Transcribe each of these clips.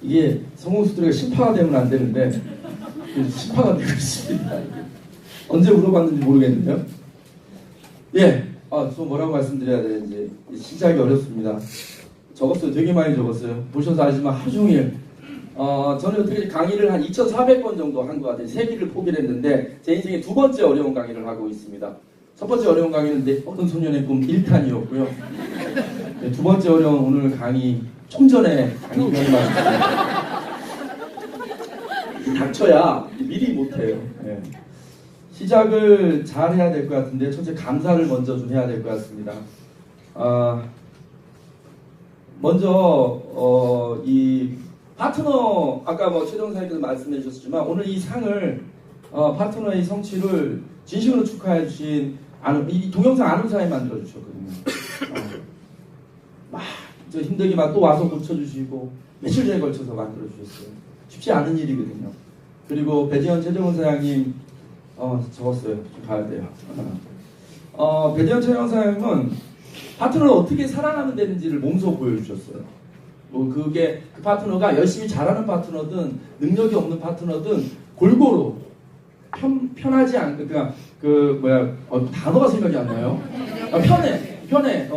이게 성공수들에게 심파가 되면 안 되는데 심파가 되고 있습니다. 언제 물어봤는지 모르겠는데요. 예, 저 뭐라고 말씀드려야 되는지 시작이 어렵습니다. 적었어요. 되게 많이 적었어요. 보셔서 아시지만 하루 종일 저는 어떻게 강의를 한 2,400번 정도 한 것 같아요. 3기를 포기를 했는데 제 인생의 두 번째 어려운 강의를 하고 있습니다. 첫 번째 어려운 강의는 내 어떤 소년의 꿈 1탄이었고요. 네, 두 번째 어려운 오늘 강의 좀 전에 강의 말씀드렸습니다. 닥쳐야 미리 못해요. 네. 시작을 잘 해야 될 것 같은데 첫째 감사를 먼저 좀 해야 될 것 같습니다. 먼저 이 파트너 아까 뭐 최정사님께서 말씀해 주셨지만 오늘 이 상을 파트너의 성취를 진심으로 축하해 주신 이 동영상 아는 만들어 주셨거든요. 막 저 힘들게 막 또 와서 고쳐주시고 며칠에 걸쳐서 만들어 주셨어요. 쉽지 않은 일이거든요. 그리고 배재현 최정원 사장님 적었어요. 좀 가야 돼요. 배재현 최정원 사장님은 파트너를 어떻게 살아가면 되는지를 몸소 보여주셨어요. 뭐 그게 그 파트너가 열심히 잘하는 파트너든 능력이 없는 파트너든 골고루 편하지 않고 단어가 생각이 안 나요. 편해.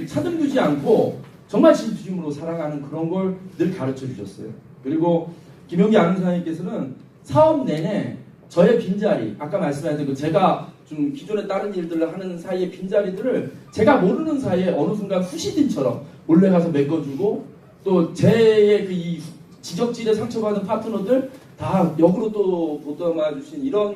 차등두지 않고 정말 진심으로 사랑하는 그런 걸 늘 가르쳐 주셨어요. 그리고 김용기 아나운서님께서는 사업 내내 저의 빈자리, 아까 말씀하신 그 제가 좀 기존에 다른 일들을 하는 사이의 빈자리들을 제가 모르는 사이에 어느 순간 후시딘처럼 몰래 가서 메꿔주고 또 제의 그 이 지적질에 상처받은 파트너들 다 역으로 또 보듬어 주신 이런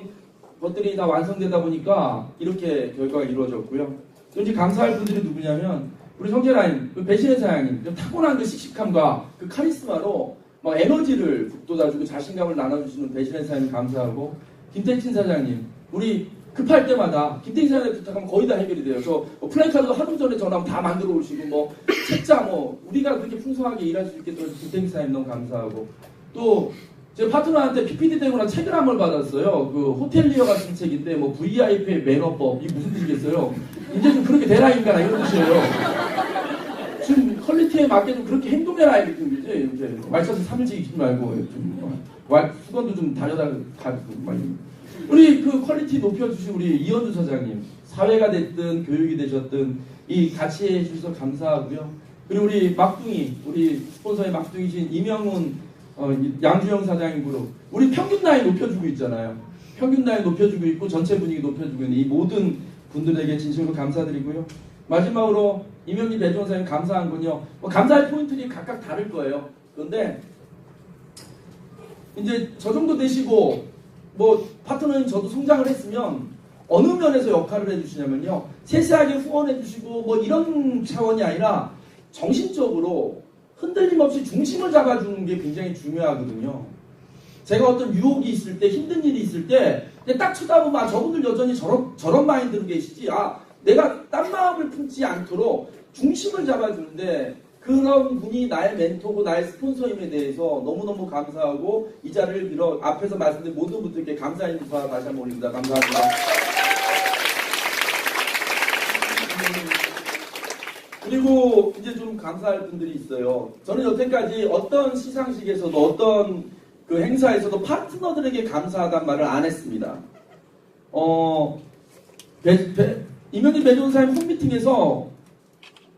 것들이 다 완성되다 보니까 이렇게 결과가 이루어졌고요. 또 이제 감사할 분들이 누구냐면 우리 형제라인 배신의 사장님 타고난 그 씩씩함과 그 카리스마로 막 에너지를 북돋아주고 자신감을 나눠주시는 배신의 사장님 감사하고 김택진 사장님 우리 급할 때마다 김택진 사장님 부탁하면 거의 다 해결이 돼요. 저 플랜카드도 하루 전에 전화하면 다 만들어 오시고 뭐 책자 우리가 그렇게 풍성하게 일할 수 있게 또 김택진 사장님 너무 감사하고 또 제 파트너한테 PPT 되고 책을 한 걸 받았어요. 그 호텔리어가 쓴 책인데 뭐 VIP의 매너법 이게 무슨 뜻이겠어요? 이제 좀 그렇게 되라 인간아 이런 뜻이에요. 지금 퀄리티에 맞게 좀 그렇게 행동해라 이렇게 이제 말차서 3일 지키지 말고 좀 수건도 좀 다려다 가지고 우리 그 퀄리티 높여주신 우리 이현주 사장님 사회가 됐든 교육이 되셨든 이 같이 해주셔서 감사하고요. 그리고 우리 막둥이 우리 스폰서의 막둥이신 이명훈 양주영 사장님 그룹 우리 평균 나이 높여주고 있잖아요. 평균 나이 높여주고 있고 전체 분위기 높여주고 있는 이 모든 분들에게 진심으로 감사드리고요. 마지막으로 이명기 배종원 사장님 감사한 건요. 감사의 포인트들이 각각 다를 거예요. 그런데 이제 저 정도 되시고 파트너인 저도 성장을 했으면 어느 면에서 역할을 해주시냐면요. 세세하게 후원해주시고 이런 차원이 아니라 정신적으로 흔들림 없이 중심을 잡아주는 게 굉장히 중요하거든요. 제가 어떤 유혹이 있을 때 힘든 일이 있을 때 딱 쳐다보면 저분들 여전히 저런 마인드로 계시지 내가 딴 마음을 품지 않도록 중심을 잡아주는데 그런 분이 나의 멘토고 나의 스폰서임에 대해서 너무너무 감사하고 이 자리를 빌어 앞에서 말씀드린 모든 분들께 감사의 인사 다시 한번 올립니다. 감사합니다. 그리고 이제 좀 감사할 분들이 있어요. 저는 여태까지 어떤 시상식에서도 어떤 그 행사에서도 파트너들에게 감사하다는 말을 안 했습니다. 이명기 배종사님 홈미팅에서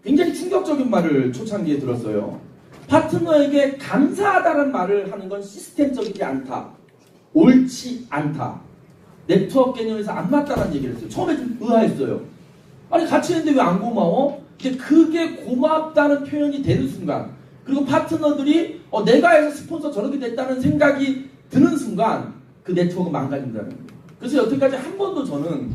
굉장히 충격적인 말을 초창기에 들었어요. 파트너에게 감사하다는 말을 하는 건 시스템적이지 않다. 옳지 않다. 네트워크 개념에서 안 맞다는 얘기를 했어요. 처음에 좀 의아했어요. 아니 같이 했는데 왜 안 고마워? 이제 그게 고맙다는 표현이 되는 순간 그리고 파트너들이 내가 해서 스폰서 저렇게 됐다는 생각이 드는 순간 그 네트워크가 망가진다는 거예요. 그래서 여태까지 한 번도 저는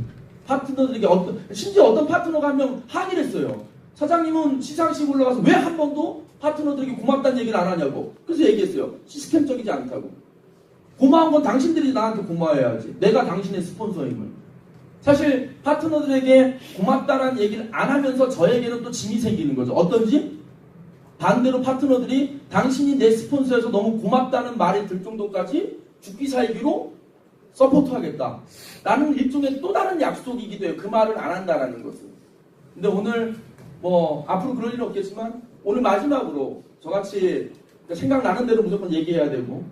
파트너들에게 심지어 어떤 파트너가 한 명 항의를 했어요. 사장님은 시상식 올라가서 왜 한 번도 파트너들에게 고맙다는 얘기를 안 하냐고. 그래서 얘기했어요. 시스템적이지 않다고. 고마운 건 당신들이 나한테 고마워해야지. 내가 당신의 스폰서임을. 사실 파트너들에게 고맙다라는 얘기를 안 하면서 저에게는 또 짐이 생기는 거죠. 어떤지? 반대로 파트너들이 당신이 내 스폰서여서 너무 고맙다는 말이 들 정도까지 죽기 살기로 서포트하겠다. 라는 일종의 또 다른 약속이기도 해요. 그 말을 안 한다라는 것은. 근데 오늘 앞으로 그럴 일은 없겠지만 오늘 마지막으로 저같이 그러니까 생각나는 대로 무조건 얘기해야 되고,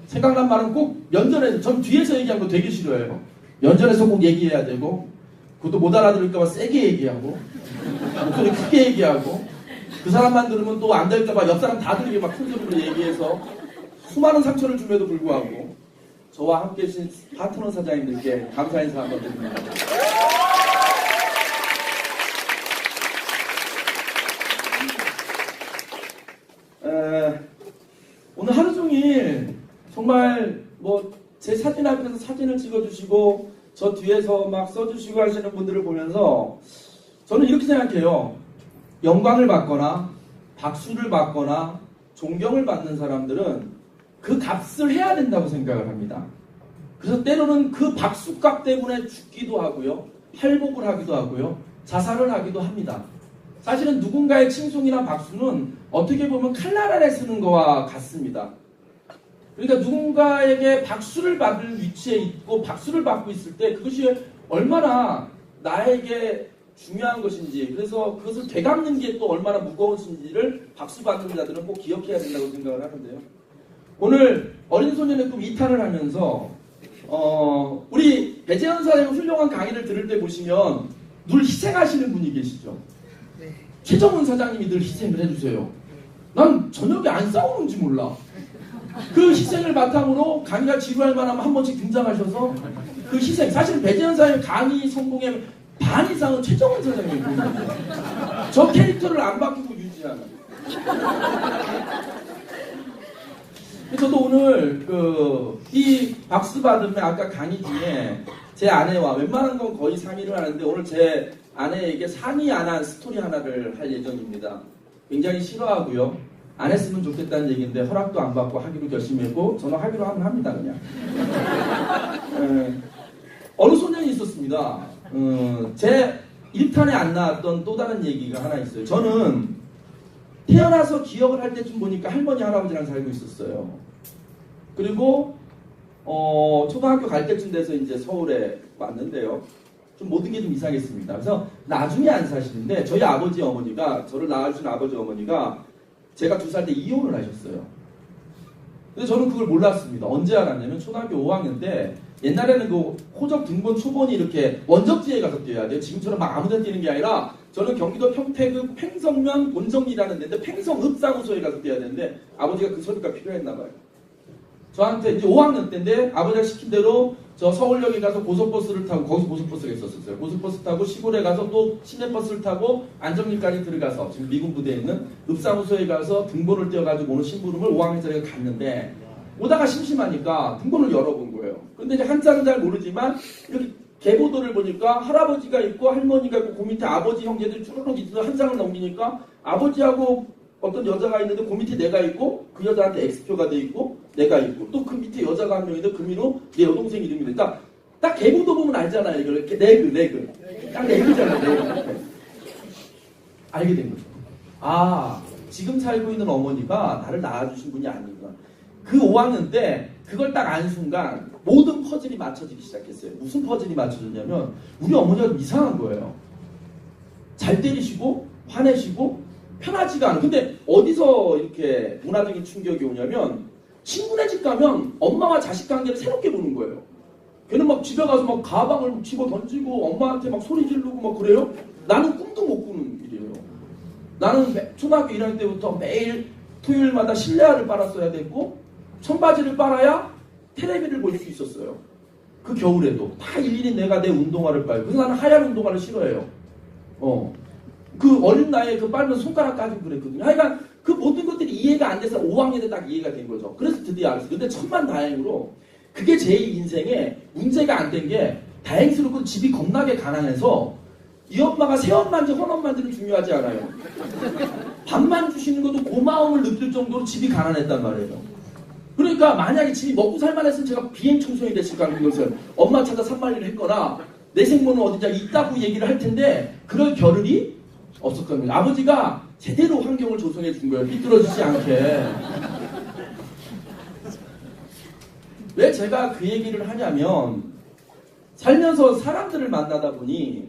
생각난 말은 꼭 면전에서, 전 뒤에서 얘기하는 거 되게 싫어해요. 면전에서 꼭 얘기해야 되고, 그것도 못 알아들을까봐 세게 얘기하고, 목소리 크게 얘기하고, 그 사람만 들으면 또 안 될까봐 옆 사람 다 들리게 막 큰 소리로 얘기해서 수많은 상처를 줌에도 불구하고 저와 함께 계신 파트너 사장님들께 감사 인사 한번 드립니다. 오늘 하루 종일 정말 뭐 제 사진 앞에서 사진을 찍어주시고 저 뒤에서 막 써주시고 하시는 분들을 보면서 저는 이렇게 생각해요. 영광을 받거나 박수를 받거나 존경을 받는 사람들은 그 값을 해야 된다고 생각을 합니다. 그래서 때로는 그 박수값 때문에 죽기도 하고요. 팔복을 하기도 하고요. 자살을 하기도 합니다. 사실은 누군가의 칭송이나 박수는 어떻게 보면 칼날 아래 쓰는 거와 같습니다. 그러니까 누군가에게 박수를 받을 위치에 있고 박수를 받고 있을 때 그것이 얼마나 나에게 중요한 것인지, 그래서 그것을 되갚는 게 또 얼마나 무거운 것인지를 박수 받는 자들은 꼭 기억해야 된다고 생각을 하는데요. 오늘 어린 소년의 꿈 2탄을 하면서 우리 배재현 사장님 훌륭한 강의를 들을 때 보시면 늘 희생하시는 분이 계시죠. 네. 최정훈 사장님이 늘 희생을 해주세요. 난 저녁에 안 싸우는지 몰라. 그 희생을 바탕으로 강의가 지루할 만하면 한 번씩 등장하셔서 그 희생, 사실 배재현 사장님 강의 성공의 반 이상은 최정훈 사장님이 보입니다. 저 캐릭터를 안 바뀌고 유지하는. 저도 오늘 이 박수 받으면 아까 강의 중에 제 아내와 웬만한 건 거의 상의를 하는데 오늘 제 아내에게 상의 안 한 스토리 하나를 할 예정입니다. 굉장히 싫어하고요. 안 했으면 좋겠다는 얘기인데 허락도 안 받고 하기로 결심했고 저는 하기로 하면 합니다 그냥. 어느 소년이 있었습니다. 제 1탄에 안 나왔던 또 다른 얘기가 하나 있어요. 저는 태어나서 기억을 할 때쯤 보니까 할머니 할아버지랑 살고 있었어요. 그리고 초등학교 갈 때쯤 돼서 이제 서울에 왔는데요. 좀 모든 게 좀 이상했습니다. 그래서 나중에 안 사시는데 저희 아버지 어머니가, 저를 낳아주신 아버지 어머니가 제가 2살 때 이혼을 하셨어요. 근데 저는 그걸 몰랐습니다. 언제 알았냐면 초등학교 5학년 때 옛날에는 그 호적 등본 초본이 이렇게 원적지에 가서 뛰어야 돼요. 지금처럼 막 아무데나 뛰는 게 아니라 저는 경기도 평택의 팽성면 본정리라는 데인데 팽성읍사무소에 가서 뛰어야 되는데 아버지가 그 서류가 필요했나 봐요. 저한테 이제 5학년 때인데 아버지가 시킨 대로 저 서울역에 가서 고속버스를 타고, 거기서 고속버스가 있었어요. 고속버스 타고 시골에 가서 또 시내버스를 타고 안정리까지 들어가서 지금 미군 부대에 있는 읍사무소에 가서 등본을 떼어가지고 오는 심부름을 5학년짜리가 갔는데 오다가 심심하니까 등본을 열어본 거예요. 근데 이제 한자는 잘 모르지만 이렇게 계보도를 보니까 할아버지가 있고 할머니가 있고 그 밑에 아버지 형제들이 쭈르륵 있어서 한 장을 넘기니까 아버지하고 어떤 여자가 있는데 그 밑에 내가 있고 그 여자한테 X표가 돼 있고 내가 있고 또 그 밑에 여자가 한 명인데 그 위로 내 여동생 이름이 돼. 딱 계보도 보면 알잖아요. 이걸 이렇게 네그 딱 네그잖아요. 네그. 알게 된 거죠. 아, 지금 살고 있는 어머니가 나를 낳아주신 분이 아니구나. 그 5학년 때 그걸 딱 안 순간 모든 퍼즐이 맞춰지기 시작했어요. 무슨 퍼즐이 맞춰졌냐면 우리 어머니가 좀 이상한 거예요. 잘 때리시고 화내시고 편하지가 않아. 근데 어디서 이렇게 문화적인 충격이 오냐면 친구네 집 가면 엄마와 자식 관계를 새롭게 보는 거예요. 걔는 막 집에 가서 막 가방을 집어 던지고 엄마한테 막 소리 지르고 막 그래요. 나는 꿈도 못 꾸는 일이에요. 나는 초등학교 1학년 때부터 매일 토요일마다 실내화를 빨았어야 됐고 청바지를 빨아야 텔레비를 볼 수 있었어요. 그 겨울에도 다 일일이 내가 내 운동화를 빨고. 그래서 나는 하얀 운동화를 싫어해요. 그 어린 나이에 그 빨면 손가락 까지고 그랬거든요. 하여간 그 모든 것들이 이해가 안 돼서 5학년 때 딱 이해가 된 거죠. 그래서 드디어 알았어요. 근데 천만다행으로 그게 제 인생에 문제가 안 된 게 다행스럽고 집이 겁나게 가난해서 이 엄마가 새엄마인지 헌엄마인지는 중요하지 않아요. 밥만 주시는 것도 고마움을 느낄 정도로 집이 가난했단 말이에요. 그러니까 만약에 집이 먹고 살만했으면 제가 비행청소년이 됐을 거라는 것을 엄마 찾아 산말리를 했거나 내 생모는 어디냐 있다고 얘기를 할 텐데 그럴 겨를이 없었거든요. 아버지가 제대로 환경을 조성해 준 거예요. 삐뚤어지지 않게. 왜 제가 그 얘기를 하냐면 살면서 사람들을 만나다 보니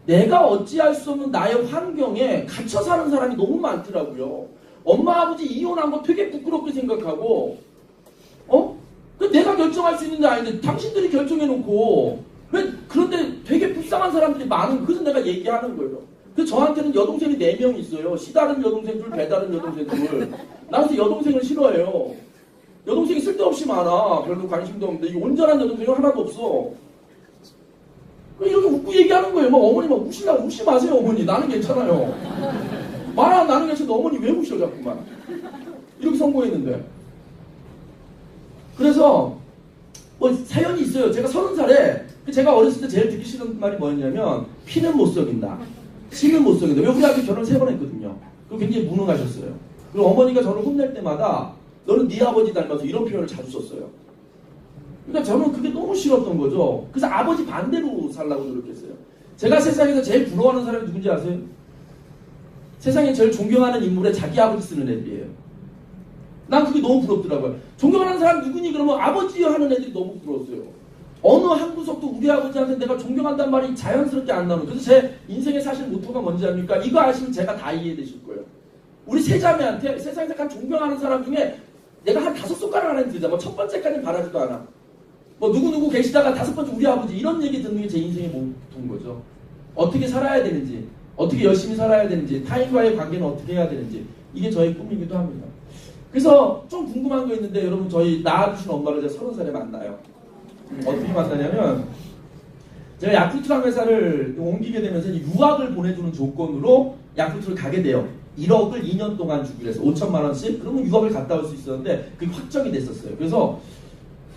내가 어찌할 수 없는 나의 환경에 갇혀 사는 사람이 너무 많더라고요. 엄마 아버지 이혼한 거 되게 부끄럽게 생각하고 그 내가 결정할 수 있는 게 아닌데 당신들이 결정해놓고 왜 그런데 되게 불쌍한 사람들이 많은 그래서 내가 얘기하는 거예요. 그래서 저한테는 여동생이 4명 있어요. 시다른 여동생 둘, 배다른 여동생 둘. 나 그래서 여동생을 싫어해요. 여동생이 쓸데없이 많아. 별로 관심도 없는데 이 온전한 여동생은 하나도 없어. 이렇게 웃고 얘기하는 거예요. 막 어머니 막 우시 마세요 어머니. 나는 괜찮아요. 나는 괜찮은데 어머니 왜 우셔 자꾸만. 이렇게 성공했는데. 그래서 뭐 사연이 있어요. 제가 30살에 제가 어렸을 때 제일 듣기 싫은 말이 뭐였냐면 피는 못 속인다. 씨는 못 속인다. 왜 우리 아버지 결혼을 3번 했거든요. 그리고 굉장히 무능하셨어요. 그리고 어머니가 저를 혼낼 때마다 너는 네 아버지 닮아서 이런 표현을 자주 썼어요. 그러니까 저는 그게 너무 싫었던 거죠. 그래서 아버지 반대로 살라고 노력했어요. 제가 세상에서 제일 부러워하는 사람이 누군지 아세요? 세상에 제일 존경하는 인물에 자기 아버지 쓰는 애들이에요. 난 그게 너무 부럽더라고요. 존경하는 사람 누구니? 그러면 아버지요 하는 애들이 너무 부러웠어요. 어느 한 구석도 우리 아버지한테 내가 존경한다는 말이 자연스럽게 안 나오는. 그래서 제 인생의 사실 모토가 뭔지 압니까? 이거 아시면 제가 다 이해되실 거예요. 우리 세자매한테 세상에서 가장 존경하는 사람 중에 내가 한 5손가락 안에 들자. 뭐 첫 번째까지는 바라지도 않아. 뭐 누구누구 계시다가 5번째 우리 아버지 이런 얘기 듣는 게 제 인생의 모토인 거죠. 어떻게 살아야 되는지, 어떻게 열심히 살아야 되는지, 타인과의 관계는 어떻게 해야 되는지 이게 저의 꿈이기도 합니다. 그래서 좀 궁금한 거 있는데 여러분 저희 낳아주신 엄마를 제가 30살에 만나요. 어떻게 만나냐면 제가 야쿠르트라는 회사를 옮기게 되면서 유학을 보내주는 조건으로 야쿠르트를 가게 돼요. 1억을 2년 동안 주기로 해서 5천만 원씩 그러면 유학을 갔다 올 수 있었는데 그게 확정이 됐었어요. 그래서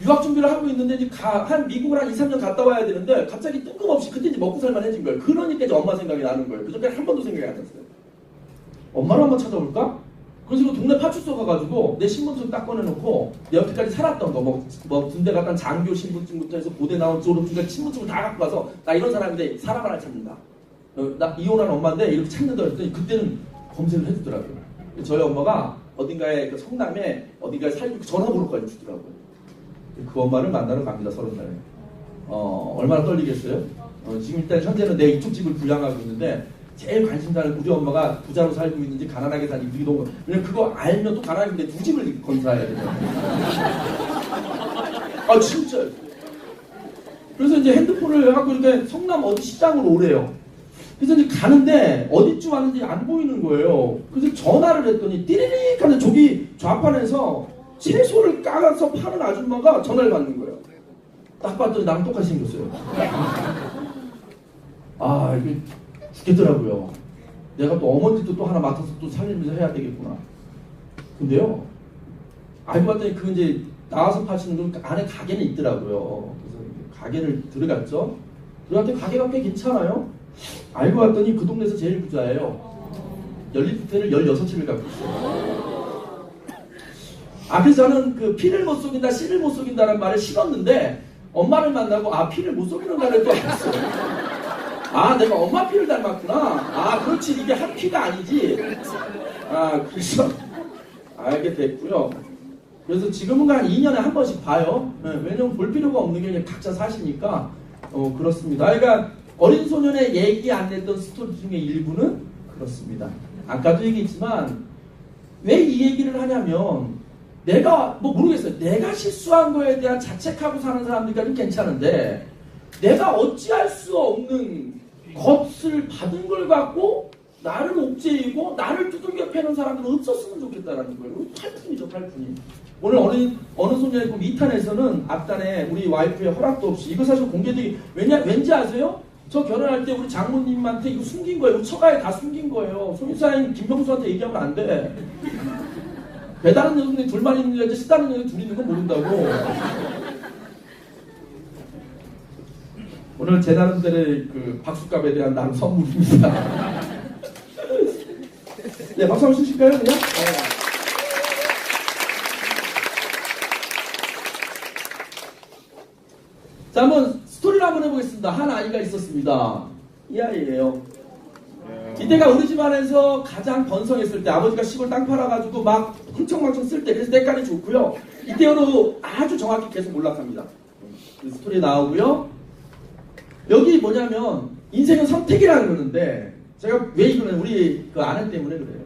유학 준비를 하고 있는데 이제 한 미국을 한 2, 3년 갔다 와야 되는데 갑자기 뜬금없이 그때 이제 먹고 살만해진 거예요. 그러니까 이제 엄마 생각이 나는 거예요. 그전까지 한 번도 생각이 안 났어요. 엄마를 한번 찾아볼까? 그래서 동네 파출소 가가지고 내 신분증 딱 꺼내놓고 여태까지 살았던 거 뭐 군대 갔다 장교 신분증부터 해서 고대 나온 졸업증까지 신분증을 다 갖고 가서 나 이런 사람인데 사람 하나 찾는다. 나 이혼한 엄마인데 이렇게 찾는다 그랬더니 그때는 검색을 해주더라고요. 저희 엄마가 어딘가에 그 성남에 어딘가에 살고 전화번호까지 주더라고요. 그 엄마를 만나러 갑니다. 30살에. 얼마나 떨리겠어요? 지금 일단 현재는 내 이쪽 집을 분양하고 있는데 제일 관심사는 우리 엄마가 부자로 살고 있는지 가난하게 사는지 우리 너무 왜냐면 그거 알면 또 가난한데 2집을 건사해야 돼요. 아 진짜. 그래서 이제 핸드폰을 하고 이렇게 성남 어디 시장으로 오래요. 그래서 이제 가는데 어디쯤 왔는지 안 보이는 거예요. 그래서 전화를 했더니 띠리릭 하는 저기 좌판에서 채소를 까서 파는 아줌마가 전화를 받는 거예요. 딱 봤더니 나랑 똑같이 생겼어요. 아 이게 죽겠더라고요. 내가 또 어머니도 또 하나 맡아서 또 살리면서 해야 되겠구나. 근데요, 알고 봤더니 그 이제 나와서 파시는 그 안에 가게는 있더라고요. 그래서 가게를 들어갔죠. 들어갔더니 가게가 꽤 괜찮아요. 알고 봤더니 그 동네에서 제일 부자예요. 연립주택을 16채를 갖고 있어요. 그래서 저는 그 피를 못 속인다, 씨를 못 속인다는 말을 싫었는데 엄마를 만나고 피를 못 속이는 말을 또 알았어요. 내가 엄마 피를 닮았구나. 그렇지. 이게 한 피가 아니지. 그래서 알게 됐고요. 그래서 지금은 한 2년에 한 번씩 봐요. 왜냐면 볼 필요가 없는 게 그냥 각자 사시니까 그렇습니다. 그러니까 어린 소년의 얘기 안 냈던 스토리 중에 일부는 그렇습니다. 아까도 얘기했지만 왜 이 얘기를 하냐면 내가 모르겠어요. 내가 실수한 거에 대한 자책하고 사는 사람들까지는 괜찮은데 내가 어찌할 수 없는 것을 받은 걸 갖고 나를 옥죄이고 나를 두들겨 패는 사람들은 없었으면 좋겠다라는 거예요. 8푼이죠, 8푼이. 오늘 어느 소녀의 그 미탄에서는 앞단에 우리 와이프의 허락도 없이 이거 사실 공개되기 왠지 아세요? 저 결혼할 때 우리 장모님한테 이거 숨긴 거예요. 처가에 다 숨긴 거예요. 송유사인 김병수한테 얘기하면 안 돼. 배다른 여성이 둘만 있는 여자, 시다른 여성이 둘이 있는 건 모른다고. 오늘 제 나름대로의 그 박수값에 대한 나름 선물입니다. 네, 박수 한번 주실까요, 그냥? 자, 한번 스토리를 한번 해보겠습니다. 한 아이가 있었습니다. 이 아이예요. 이때가 우리 집안에서 가장 번성했을 때 아버지가 시골 땅 팔아가지고 막 흥청망청 쓸 때 그래서 때깔이 좋고요. 이때로 아주 정확히 계속 올라갑니다. 스토리 나오고요. 여기 뭐냐면 인생은 선택이라 그러는데 제가 왜 이러냐면 우리 그 아내 때문에 그래요.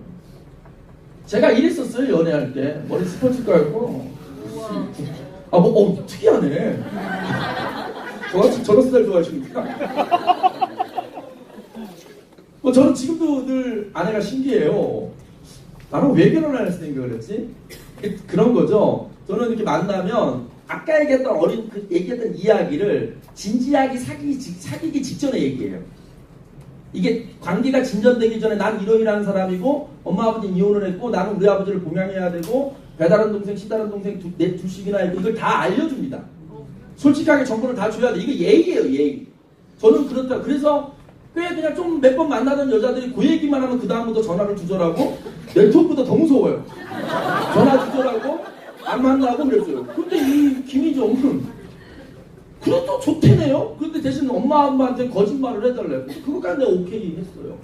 제가 이랬었어요, 연애할 때. 머리 스포츠카였고. 특이하네. 저런 스타일 좋아하십니까? 저는 지금도 늘 아내가 신기해요. 나는 왜 결혼을 할 생각을 했지? 그런 거죠. 저는 이렇게 만나면 아까 얘기했던 얘기했던 이야기를 진지하게 사귀기 직전에 얘기해요. 이게 관계가 진전되기 전에 난 이러이러한 사람이고 엄마 아버지 이혼을 했고 나는 우리 아버지를 봉양해야 되고 배다른 동생 시다른 동생 둘씩이나 있고 이걸 다 알려줍니다. 솔직하게 정보를 다 줘야 돼. 이게 예의예요, 예의. 저는 그렇다. 그래서 꽤 그냥 좀 몇 번 만나던 여자들이 그 얘기만 하면 그 다음부터 전화를 두절하고 네트워크보다 더 무서워요. 전화 두절하고 안 만나고 그랬어요. 근데 이 김희정은 그래도 좋대네요. 그런데 대신 엄마 아빠한테 거짓말을 해달래요. 그거까지 내가 오케이 했어요.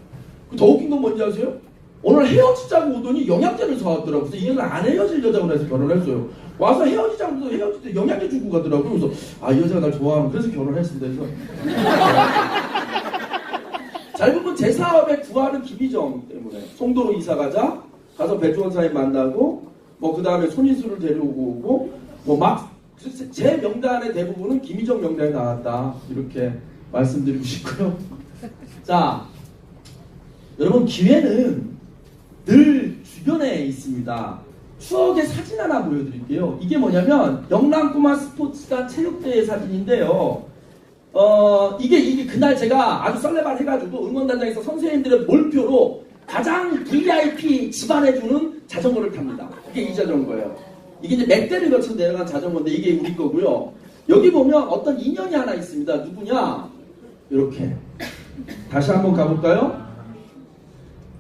더 웃긴 건 뭔지 아세요? 오늘 헤어지자고 오더니 영양제를 사왔더라고요. 그래서 얘는 안 헤어질 여자고 해서 결혼했어요. 와서 헤어지자고 헤어질 때 영양제 주고 가더라고요. 그래서 이 여자가 날 좋아하는 그래서 결혼했습니다. 그래서 잘 보면 제 사업에 구하는 김희정 때문에 송도로 이사 가서 배주원 사님 만나고 그 다음에 손인수를 데려오고 오고 제 명단의 대부분은 김희정 명단에 나왔다. 이렇게 말씀드리고 싶고요. 자, 여러분 기회는 늘 주변에 있습니다. 추억의 사진 하나 보여드릴게요. 이게 뭐냐면 영랑꾸마 스포츠단 체육대회 사진인데요. 이게 그날 제가 아주 썰레발 해가지고 응원단장에서 선생님들의 몰표로 가장 VIP 집안해주는 자전거를 탑니다. 이게 이 자전거예요. 이게 이제 맷대를 거쳐 내려간 자전거인데 이게 우리 거고요. 여기 보면 어떤 인연이 하나 있습니다. 누구냐? 이렇게. 다시 한번 가볼까요?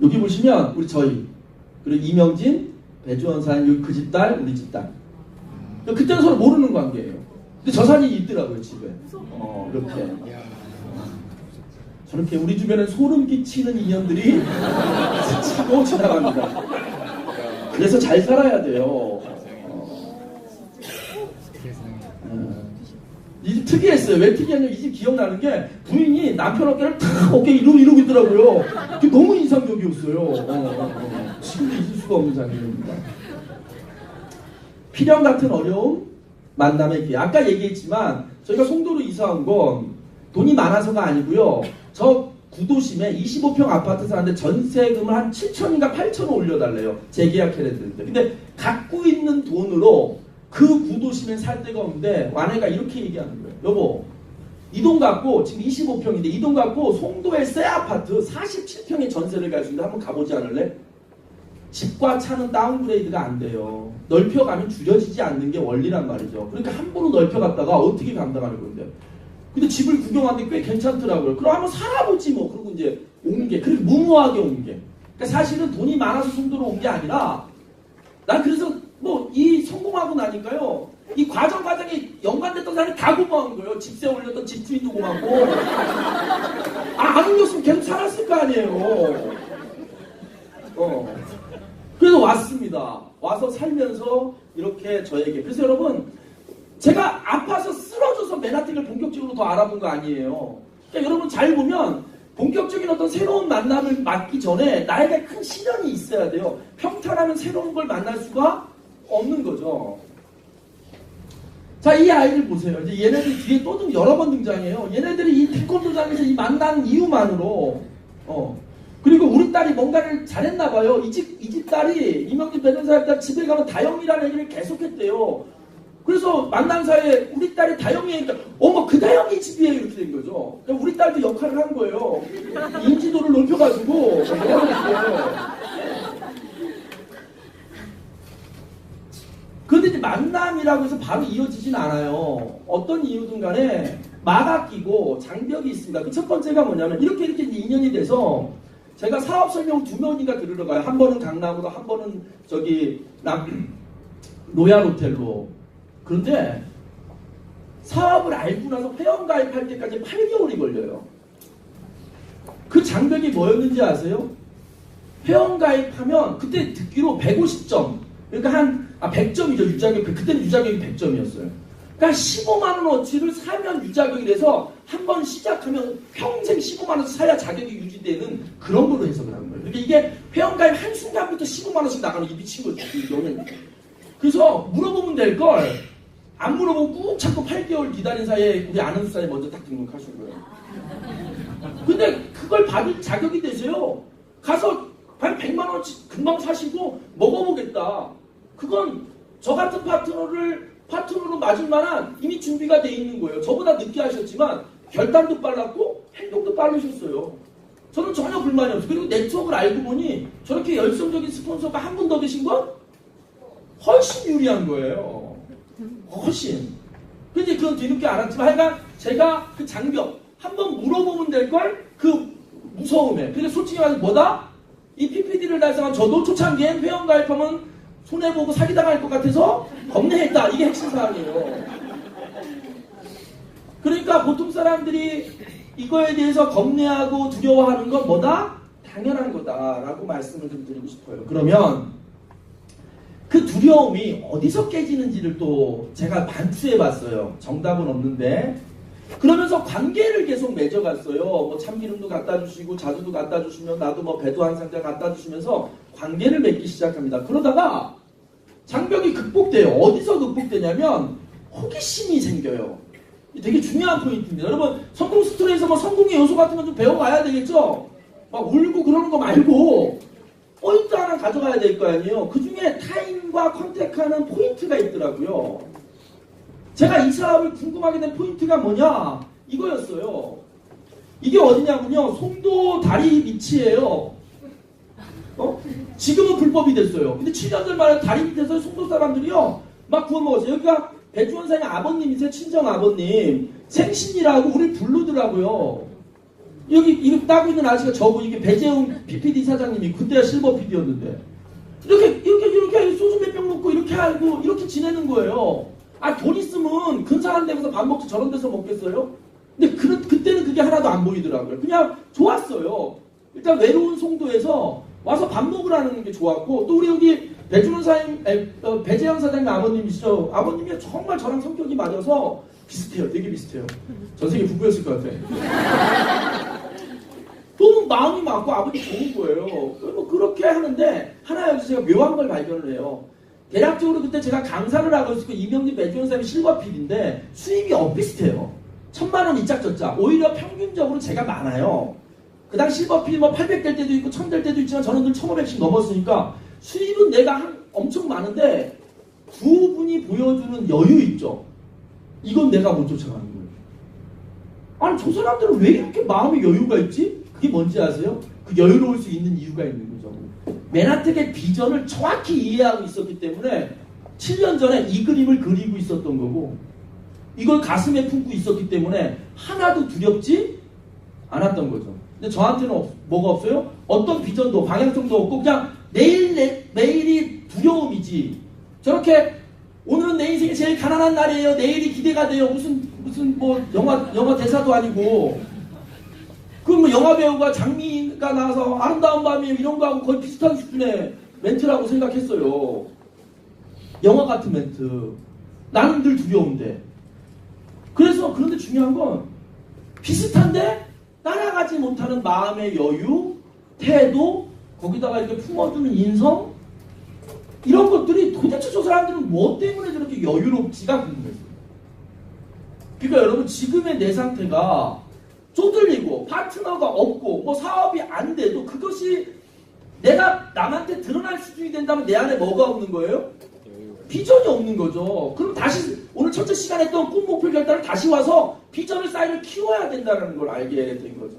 여기 보시면 저희 그리고 이명진, 배주원 사님, 그 집 딸, 우리 집 딸. 그때는 서로 모르는 관계예요. 근데 저 사진이 있더라고요 집에. 이렇게. 저렇게 우리 주변에 소름 끼치는 인연들이 스치고 지나갑니다. 그래서 잘 살아야 돼요. 이 집 특이했어요. 왜 특이하냐면 이 집 기억나는 게 부인이 남편 어깨를 탁 어깨 이러고 있더라고요. 그게 너무 인상적이었어요. 지금도 있을 수가 없는 장면입니다. 필연 같은 어려움, 만남의 기회. 아까 얘기했지만 저희가 송도로 이사 온 건 돈이 많아서가 아니고요. 저 구도심에 25평 아파트 사는데 전세금을 한 7천인가 8천원 올려달래요. 재계약해냈을 때. 근데 갖고 있는 돈으로 그 구도심에 살 데가 없는데 아내가 이렇게 얘기하는 거예요. 여보, 이 돈 갖고 지금 25평인데 이 돈 갖고 송도의 새 아파트 47평의 전세를 갈 수 있는데 한번 가보지 않을래? 집과 차는 다운그레이드가 안 돼요. 넓혀가면 줄여지지 않는 게 원리란 말이죠. 그러니까 함부로 넓혀갔다가 어떻게 감당하는 건데. 근데 집을 구경하는데 꽤 괜찮더라고요. 그럼 한번 살아보지 뭐. 그리고 이제 온 게 그렇게 무모하게 온 게. 그러니까 사실은 돈이 많아서 송도로 온 게 아니라 난 그래서 이 성공하고 나니까요. 이 과정에 연관됐던 사람이 다 고마운 거예요. 집세 올렸던 집주인도 고맙고. 안 올렸으면 계속 살았을 거 아니에요. 그래서 왔습니다. 와서 살면서 이렇게 저에게. 그래서 여러분, 제가 아파서 쓰러져서 맨하튼을 본격적으로 더 알아본 거 아니에요. 그러니까 여러분 잘 보면 본격적인 어떤 새로운 만남을 맞기 전에 나에게 큰 시련이 있어야 돼요. 평탄하면 새로운 걸 만날 수가 없는 거죠. 자, 이 아이를 보세요. 이제 얘네들 뒤에 또 좀 여러 번 등장해요. 얘네들이 이 태권도장에서 이 만난 이유만으로 그리고 우리 딸이 뭔가를 잘했나 봐요. 이 집 딸이 이명진 변호사의 딸 집에 가면 다영이라는 얘기를 계속했대요. 그래서 만난 사이에 우리 딸이 다영이 얘기니까 어머 그 다영이 집이에요 이렇게 된 거죠. 그러니까 우리 딸도 역할을 한 거예요. 인지도를 높여가지고 그런데 이제 만남이라고 해서 바로 이어지진 않아요. 어떤 이유든 간에 막아 끼고 장벽이 있습니다. 그 첫 번째가 뭐냐면 이렇게 이제 인연이 돼서 제가 사업 설명 2번인가 들으러 가요. 한 번은 강남으로, 한 번은 로얄 호텔로. 그런데 사업을 알고 나서 회원가입할 때까지 8개월이 걸려요. 그 장벽이 뭐였는지 아세요? 회원가입하면 그때 듣기로 150점. 그러니까 100점이죠. 유자격. 그때는 유자격이 100점이었어요. 그러니까 15만 원어치를 사면 유자격이 돼서 한 번 시작하면 평생 15만 원어치 사야 자격이 유지되는 그런 걸로 해석을 하는 거예요. 그러니까 이게 회원가입 한순간부터 15만 원씩 나가는 게 미친 거죠. 그래서 물어보면 될 걸 안 물어보고 꾹 참고 8개월 기다린 사이에 우리 아는 수사에 먼저 딱 등록하신 거예요. 근데 그걸 받을 자격이 되세요. 가서 한 100만 원치 금방 사시고 먹어보겠다. 그건 저 같은 파트너로 맞을 만한 이미 준비가 돼 있는 거예요. 저보다 늦게 하셨지만 결단도 빨랐고 행동도 빠르셨어요. 저는 전혀 불만이 없어요. 그리고 네트워크를 알고 보니 저렇게 열성적인 스폰서가 한 분 더 계신 건 훨씬 유리한 거예요. 훨씬. 근데 그건 뒤늦게 알았지만 하여간 제가 그 장벽 한번 물어보면 될 걸 그 무서움에. 근데 솔직히 말해서 뭐다? 이 PPD를 달성한 저도 초창기엔 회원가입하면 손해보고 사기당할 것 같아서 겁내했다. 이게 핵심 사항이에요. 그러니까 보통 사람들이 이거에 대해서 겁내하고 두려워하는 건 뭐다? 당연한 거다라고 말씀을 좀 드리고 싶어요. 그러면 그 두려움이 어디서 깨지는지를 또 제가 반추해봤어요. 정답은 없는데. 그러면서 관계를 계속 맺어갔어요. 뭐 참기름도 갖다 주시고 자두도 갖다 주시면 나도 뭐 배도 한 상자 갖다 주시면서 관계를 맺기 시작합니다. 그러다가 장벽이 극복돼요. 어디서 극복되냐면 호기심이 생겨요. 되게 중요한 포인트입니다. 여러분 성공 스토리에서 뭐 성공의 요소 같은 거 좀 배워가야 되겠죠? 막 울고 그러는 거 말고 포인트 하나 가져가야 될 거 아니에요. 그 중에 타인과 컨택하는 포인트가 있더라고요. 제가 이 사업을 궁금하게 된 포인트가 뭐냐? 이거였어요. 이게 어디냐면요. 송도 다리 밑이에요. 지금은 불법이 됐어요. 근데 7년 전 말에 다리 밑에서 송도 사람들이요. 막 구워 먹었어요. 여기가 배주원사님 아버님이세요. 친정 아버님. 생신이라고 우리 부르더라고요. 여기 이거 따고 있는 아저씨가 저고 이게 배재웅 PPD 사장님이 그때야 실버 PD였는데 이렇게 소주 몇 병 먹고 이렇게 하고 이렇게 지내는 거예요. 아 돈 있으면 근사한 데서 밥 먹지 저런 데서 먹겠어요? 근데 그때는 그게 하나도 안 보이더라고요. 그냥 좋았어요. 일단 외로운 송도에서 와서 밥 먹으라는 게 좋았고 또 우리 여기 배준원 사장님, 배재현 사장님 아버님이시죠. 아버님이 정말 저랑 성격이 맞아서 비슷해요. 되게 비슷해요. 전 세계 부부였을 것 같아. 너무 마음이 맞고 아버지 좋은 거예요. 뭐 그렇게 하는데 하나 여기서 제가 묘한 걸 발견을 해요. 대략적으로 그때 제가 강사를 하고 있었고 이명진 배주원 사람이 실버 PD인데 수입이 엇비슷해요. 1000만 원 이짝 저짝. 오히려 평균적으로 제가 많아요. 그 당시 실버 PD 뭐 800 될 때도 있고 1000 될 때도 있지만 저는 늘 1500씩 넘었으니까 수입은 내가 엄청 많은데 두 분이 보여주는 여유 있죠. 이건 내가 못 쫓아가는 거예요. 아니 저 사람들은 왜 이렇게 마음에 여유가 있지? 그게 뭔지 아세요? 그 여유로울 수 있는 이유가 있는 거죠. 맨하튼의 비전을 정확히 이해하고 있었기 때문에 7년 전에 이 그림을 그리고 있었던 거고 이걸 가슴에 품고 있었기 때문에 하나도 두렵지 않았던 거죠. 근데 저한테는 뭐가 없어요? 어떤 비전도 방향성도 없고 그냥 내일이 두려움이지. 저렇게 오늘은 내 인생에 제일 가난한 날이에요. 내일이 기대가 돼요. 무슨 뭐 영화 대사도 아니고. 그럼 뭐 영화 배우가 장미가 나와서 아름다운 밤이에요 이런 거하고 거의 비슷한 수준의 멘트라고 생각했어요. 영화 같은 멘트. 나는 늘 두려운데. 그런데 중요한 건 비슷한데 따라가지 못하는 마음의 여유, 태도, 거기다가 이렇게 품어주는 인성 이런 것들이 도대체 저 사람들은 뭐 때문에 저렇게 여유롭지가 궁금했어요. 그러니까 여러분 지금의 내 상태가 쪼들리고 파트너가 없고 뭐 사업이 안 돼도 그것이 내가 남한테 드러날 수준이 된다면 내 안에 뭐가 없는 거예요? 비전이 없는 거죠. 그럼 다시 오늘 첫째 시간에 했던 꿈, 목표, 결단을 다시 와서 비전을 쌓이를 키워야 된다는 걸 알게 된 거죠.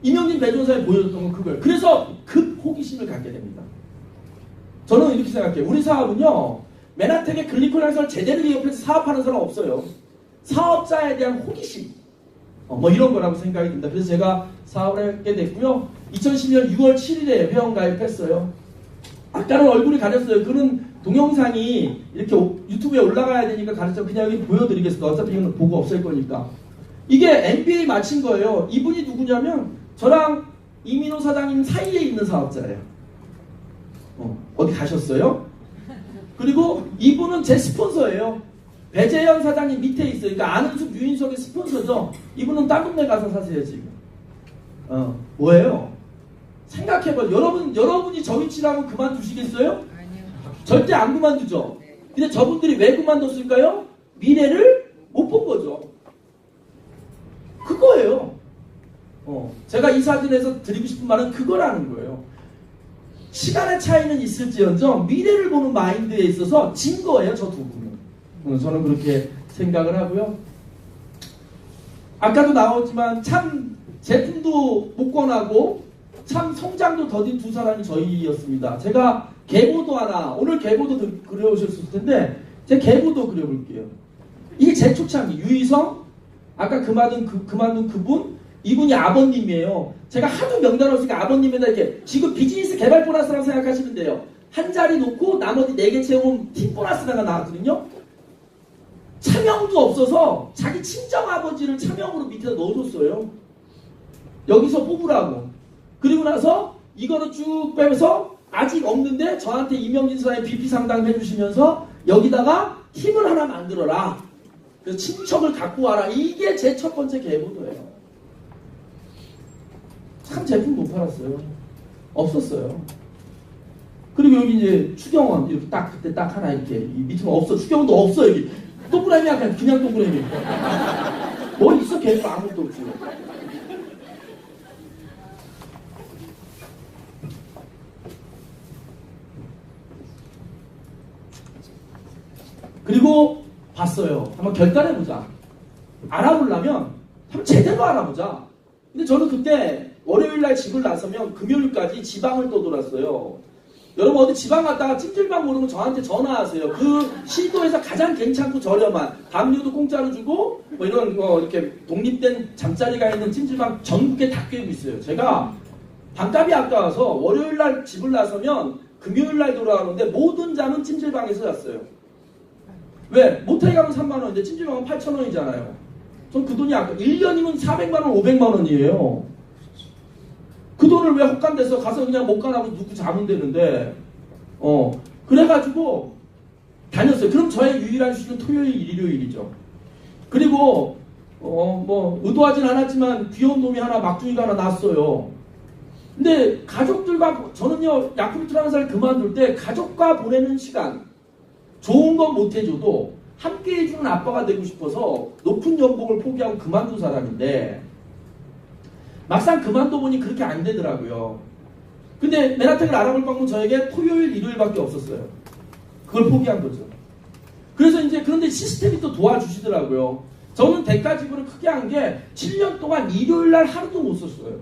이명진 배종사에 보여줬던 건 그거예요. 그래서 급 호기심을 갖게 됩니다. 저는 이렇게 생각해요. 우리 사업은요. 맨하튼의 글리코라이서를 제대로 기업해서 사업하는 사람 없어요. 사업자에 대한 호기심. 뭐 이런 거라고 생각이 듭니다. 그래서 제가 사업을 하게 됐고요. 2010년 6월 7일에 회원 가입했어요. 아까는 얼굴이 가렸어요. 그는 동영상이 이렇게 유튜브에 올라가야 되니까 가르쳐 그냥 여기 보여드리겠습니다. 어차피 이건 보고 없을 거니까. 이게 MBA 마친 거예요. 이분이 누구냐면 저랑 이민호 사장님 사이에 있는 사업자예요. 어디 가셨어요? 그리고 이분은 제 스폰서예요. 배재현 사장님 밑에 있어요. 그러니까 안은숙, 유인석의 스폰서죠. 이분은 딴 동네 가서 사세요 지금. 뭐예요? 생각해봐요. 여러분이 저 위치라면 그만두시겠어요? 아니요. 절대 안 그만두죠. 근데 저분들이 왜 그만뒀을까요? 미래를 못 본 거죠. 그거예요. 제가 이 사진에서 드리고 싶은 말은 그거라는 거예요. 시간의 차이는 있을지언정 미래를 보는 마인드에 있어서 진 거예요, 저 두 분은. 저는 그렇게 생각을 하고요. 아까도 나왔지만 참 제품도 못 권하고 참 성장도 더딘 두 사람이 저희였습니다. 제가 계보도 하나, 오늘 계보도 그려오셨을 텐데 제 계보도 그려볼게요. 이게 제 초창기 유희성, 아까 그만둔 그분, 이분이 아버님이에요. 제가 하도 명단 없으니까 아버님에다 이렇게 지금 비즈니스 개발 보너스라고 생각하시면 돼요. 한 자리 놓고 나머지 4개 채우면 팀 보너스가 나왔거든요. 차명도 없어서 자기 친정아버지를 차명으로 밑에다 넣어줬어요. 여기서 뽑으라고. 그리고 나서 이거를 쭉 빼면서 아직 없는데 저한테 이명진 사장님 BP 상담 해주시면서 여기다가 팀을 하나 만들어라. 그래서 친척을 갖고 와라. 이게 제 첫 번째 계보도예요. 참 제품 못 팔았어요. 없었어요. 그리고 여기 이제 추경원 이렇게 딱 그때 딱 하나 이렇게 이 밑으로 없어. 추경원도 없어 여기. 동그라미야 그냥 동그라미. 뭐 있어 계속 아무것도 없지. 그리고 봤어요. 한번 결단해보자. 알아보려면 한번 제대로 알아보자. 근데 저는 그때 월요일날 집을 나서면 금요일까지 지방을 떠돌았어요. 여러분 어디 지방 갔다가 찜질방 모르면 저한테 전화하세요. 그 시도에서 가장 괜찮고 저렴한 담요도 공짜로 주고 뭐 이런 이렇게 독립된 잠자리가 있는 찜질방 전국에 다 꿰고 있어요. 제가 반값이 아까워서 월요일날 집을 나서면 금요일날 돌아오는데 모든 잠은 찜질방에서 잤어요. 왜? 모텔 가면 3만원인데 찜질방은 8,000원이잖아요. 전 그 돈이 아까 1년이면 400만원, 500만원이에요. 그 돈을 왜 헛간돼서 가서 그냥 못 가나고 누구 자면 되는데 그래가지고 다녔어요. 그럼 저의 유일한 휴식은 토요일, 일요일이죠. 그리고 뭐 의도하진 않았지만 귀여운 놈이 하나 막둥이가 하나 났어요. 근데 가족들과 저는요 야쿠르트라는 사람을 그만둘 때 가족과 보내는 시간 좋은 건 못해줘도 함께 해주는 아빠가 되고 싶어서 높은 연봉을 포기하고 그만둔 사람인데 막상 그만둬 보니 그렇게 안 되더라고요. 근데 맨하탄을 알아볼 방법은 저에게 토요일, 일요일밖에 없었어요. 그걸 포기한 거죠. 그래서 이제 그런데 시스템이 또 도와주시더라고요. 저는 대가 지불을 크게 한 게 7년 동안 일요일날 하루도 못 썼어요.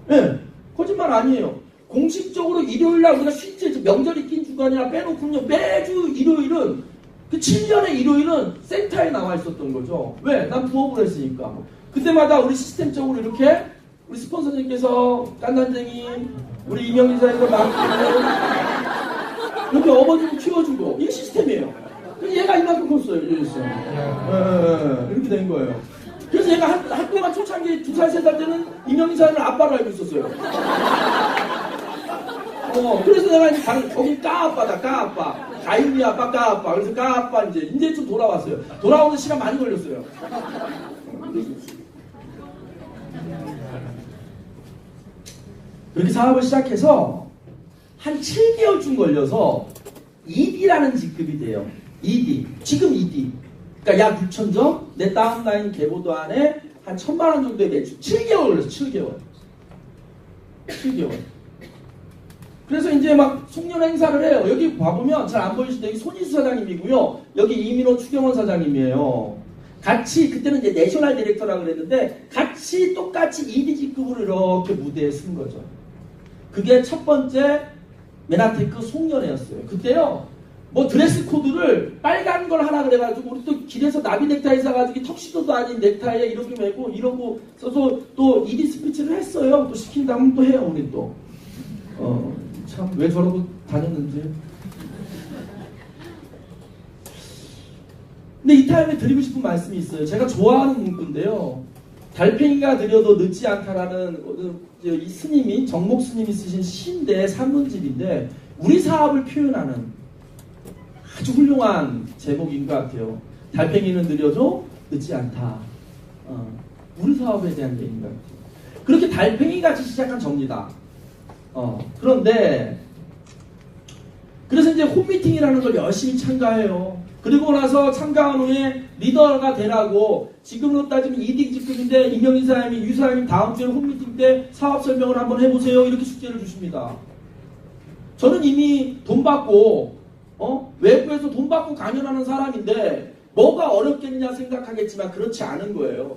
네, 거짓말 아니에요. 공식적으로 일요일날 우리가 쉬지 명절이 낀 주간이나 빼놓고요 매주 일요일은 그 7년의 일요일은 센터에 나와 있었던 거죠. 왜? 난 부업을 했으니까. 그때마다 우리 시스템적으로 이렇게 우리 스폰서님께서 깐난쟁이 우리 이명진 사장님을 맡기고 이렇게 업어주고 키워주고 이게 시스템이에요. 그래서 얘가 이만큼 컸어요. 이렇게 된 거예요. 그래서 얘가 학교가 초창기 2살, 3살 때는 이명진 사장님을 아빠로 알고 있었어요. 그래서 내가 이제 거기 까아빠다, 까아빠. 가인이 아빠, 까아빠. 그래서 까아빠 이제 좀 돌아왔어요. 돌아오는 시간 많이 걸렸어요. 그렇게 사업을 시작해서 한 7개월쯤 걸려서 ED라는 직급이 돼요. ED. 지금 ED. 그러니까 약 6,000점, 내 다운라인 계보도 안에 한 1,000만원 정도의 매출. 7개월 걸렸어, 7개월. 7개월. 그래서 이제 막 송년 행사를 해요. 여기 봐보면 잘 안 보이시는데 여기 손희수 사장님이고요. 여기 이민호 추경원 사장님이에요. 같이 그때는 이제 내셔널 디렉터라고 그랬는데 같이 똑같이 EDG급으로 이렇게 무대에 쓴 거죠. 그게 첫 번째 메나테크 송년회였어요. 그때요. 뭐 드레스 코드를 빨간 걸 하나 그래가지고 우리 또 길에서 나비 넥타이 사가지고 턱시도도 아닌 넥타이에 이렇게 메고 이러고 써서 또 ED 스피치를 했어요. 또 시킨다면 또 해요 우리 또. 참 왜 저러고 다녔는지. 근데 이 타임에 드리고 싶은 말씀이 있어요. 제가 좋아하는 문구인데요. 달팽이가 느려도 늦지 않다라는 이 스님이 정목 스님이 쓰신 시인데 산문집인데 우리 사업을 표현하는 아주 훌륭한 제목인 것 같아요. 달팽이는 느려도 늦지 않다. 우리 사업에 대한 얘기인 것 같아요. 그렇게 달팽이같이 시작한 접니다. 그런데 그래서 이제 홈미팅이라는 걸 열심히 참가해요. 그리고 나서 참가한 후에 리더가 되라고, 지금으로 따지면 이직급인데 임영희 사장님이 유 사장님 다음 주에 홈미팅 때 사업 설명을 한번 해보세요. 이렇게 숙제를 주십니다. 저는 이미 돈 받고 외부에서 돈 받고 강연하는 사람인데 뭐가 어렵겠냐 생각하겠지만 그렇지 않은 거예요.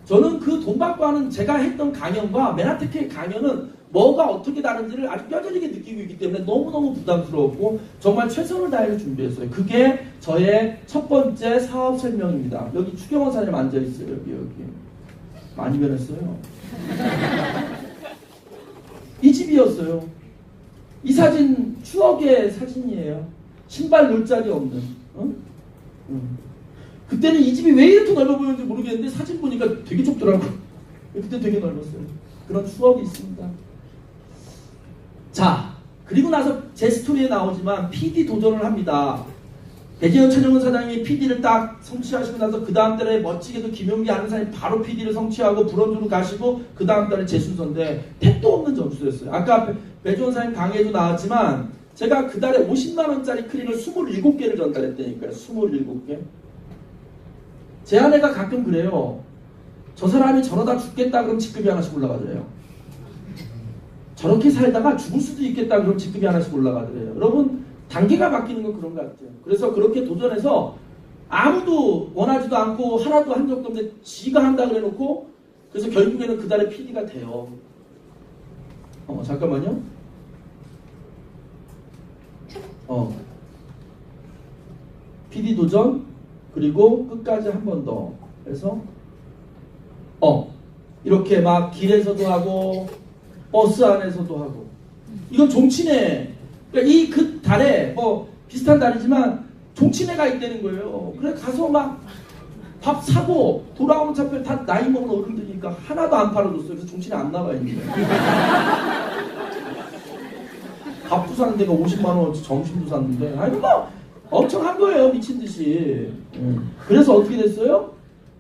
저는 그 돈 받고 하는 제가 했던 강연과 메나테크의 강연은 뭐가 어떻게 다른지를 아주 뼈저리게 느끼고 있기 때문에 너무너무 부담스러웠고 정말 최선을 다해서 준비했어요. 그게 저의 첫 번째 사업 설명입니다. 여기 추경원 사장님 앉아있어요. 여기 많이 변했어요. 이 집이었어요. 이 사진 추억의 사진이에요. 신발 놓을 자리 없는. 그때는 이 집이 왜 이렇게 넓어 보였는지 모르겠는데 사진 보니까 되게 좁더라고요. 그때 되게 넓었어요. 그런 추억이 있습니다. 자, 그리고 나서 제 스토리에 나오지만 PD 도전을 합니다. 배재현 최정은 사장님이 PD를 딱 성취하시고 나서 그 다음 달에 멋지게도 김용기 아는 사람이 바로 PD를 성취하고 브론즈로 가시고 그 다음 달에 제 순서인데 택도 없는 점수였어요. 아까 배재현 사장님 강의에도 나왔지만 제가 그 달에 50만원짜리 크림을 27개를 전달했다니까요. 27개. 제 아내가 가끔 그래요. 저 사람이 저러다 죽겠다 그럼 직급이 하나씩 올라가더래요. 저렇게 살다가 죽을 수도 있겠다 그럼 직급이 하나씩 올라가더래요. 여러분 단계가 바뀌는 건 그런 것 같아요. 그래서 그렇게 도전해서 아무도 원하지도 않고 하나도 한 적도 없는데 지가 한다 그래 놓고 그래서 결국에는 그 달에 PD가 돼요. 잠깐만요. PD 도전 그리고 끝까지 한 번 더 해서 이렇게 막 길에서도 하고 버스 안에서도 하고 이건 종친회. 그러니까 이 그 달에 뭐 비슷한 달이지만 종친회가 있다는 거예요. 그래 가서 막 밥 사고 돌아오는 차편 다 나이 먹은 어른들이니까 하나도 안 팔아줬어요. 그래서 종친회 안 나가 있는 거예요. 밥도 사는 데가 50만원 점심도 샀는데 아니 뭐 엄청 한 거예요. 미친 듯이. 그래서 어떻게 됐어요?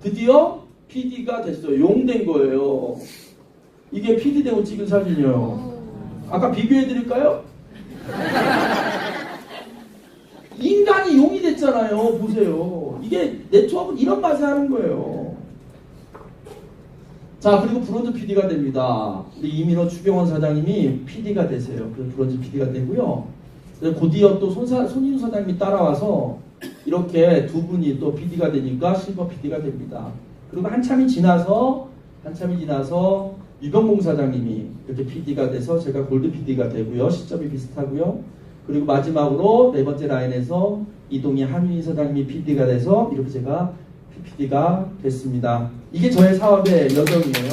드디어 PD가 됐어요. 용된 거예요. 이게 PD 되고 찍은 사진이에요. 아까 비교해 드릴까요? 인간이 용이 됐잖아요. 보세요. 이게 네트워크는 이런 맛에 하는 거예요. 자, 그리고 브론즈 PD가 됩니다. 우리 이민호 추경원 사장님이 PD가 되세요. 그래서 브론즈 PD가 되고요. 곧이어 또 손인우 사장님이 따라와서 이렇게 두 분이 또 PD가 되니까 실버 PD가 됩니다. 그리고 한참이 지나서 유병봉 사장님이 이렇게 PD가 돼서 제가 골드 PD가 되고요. 시점이 비슷하고요. 그리고 마지막으로 네 번째 라인에서 이동희 한윤희 사장님이 PD가 돼서 이렇게 제가 PD가 됐습니다. 이게 저의 사업의 여정이에요.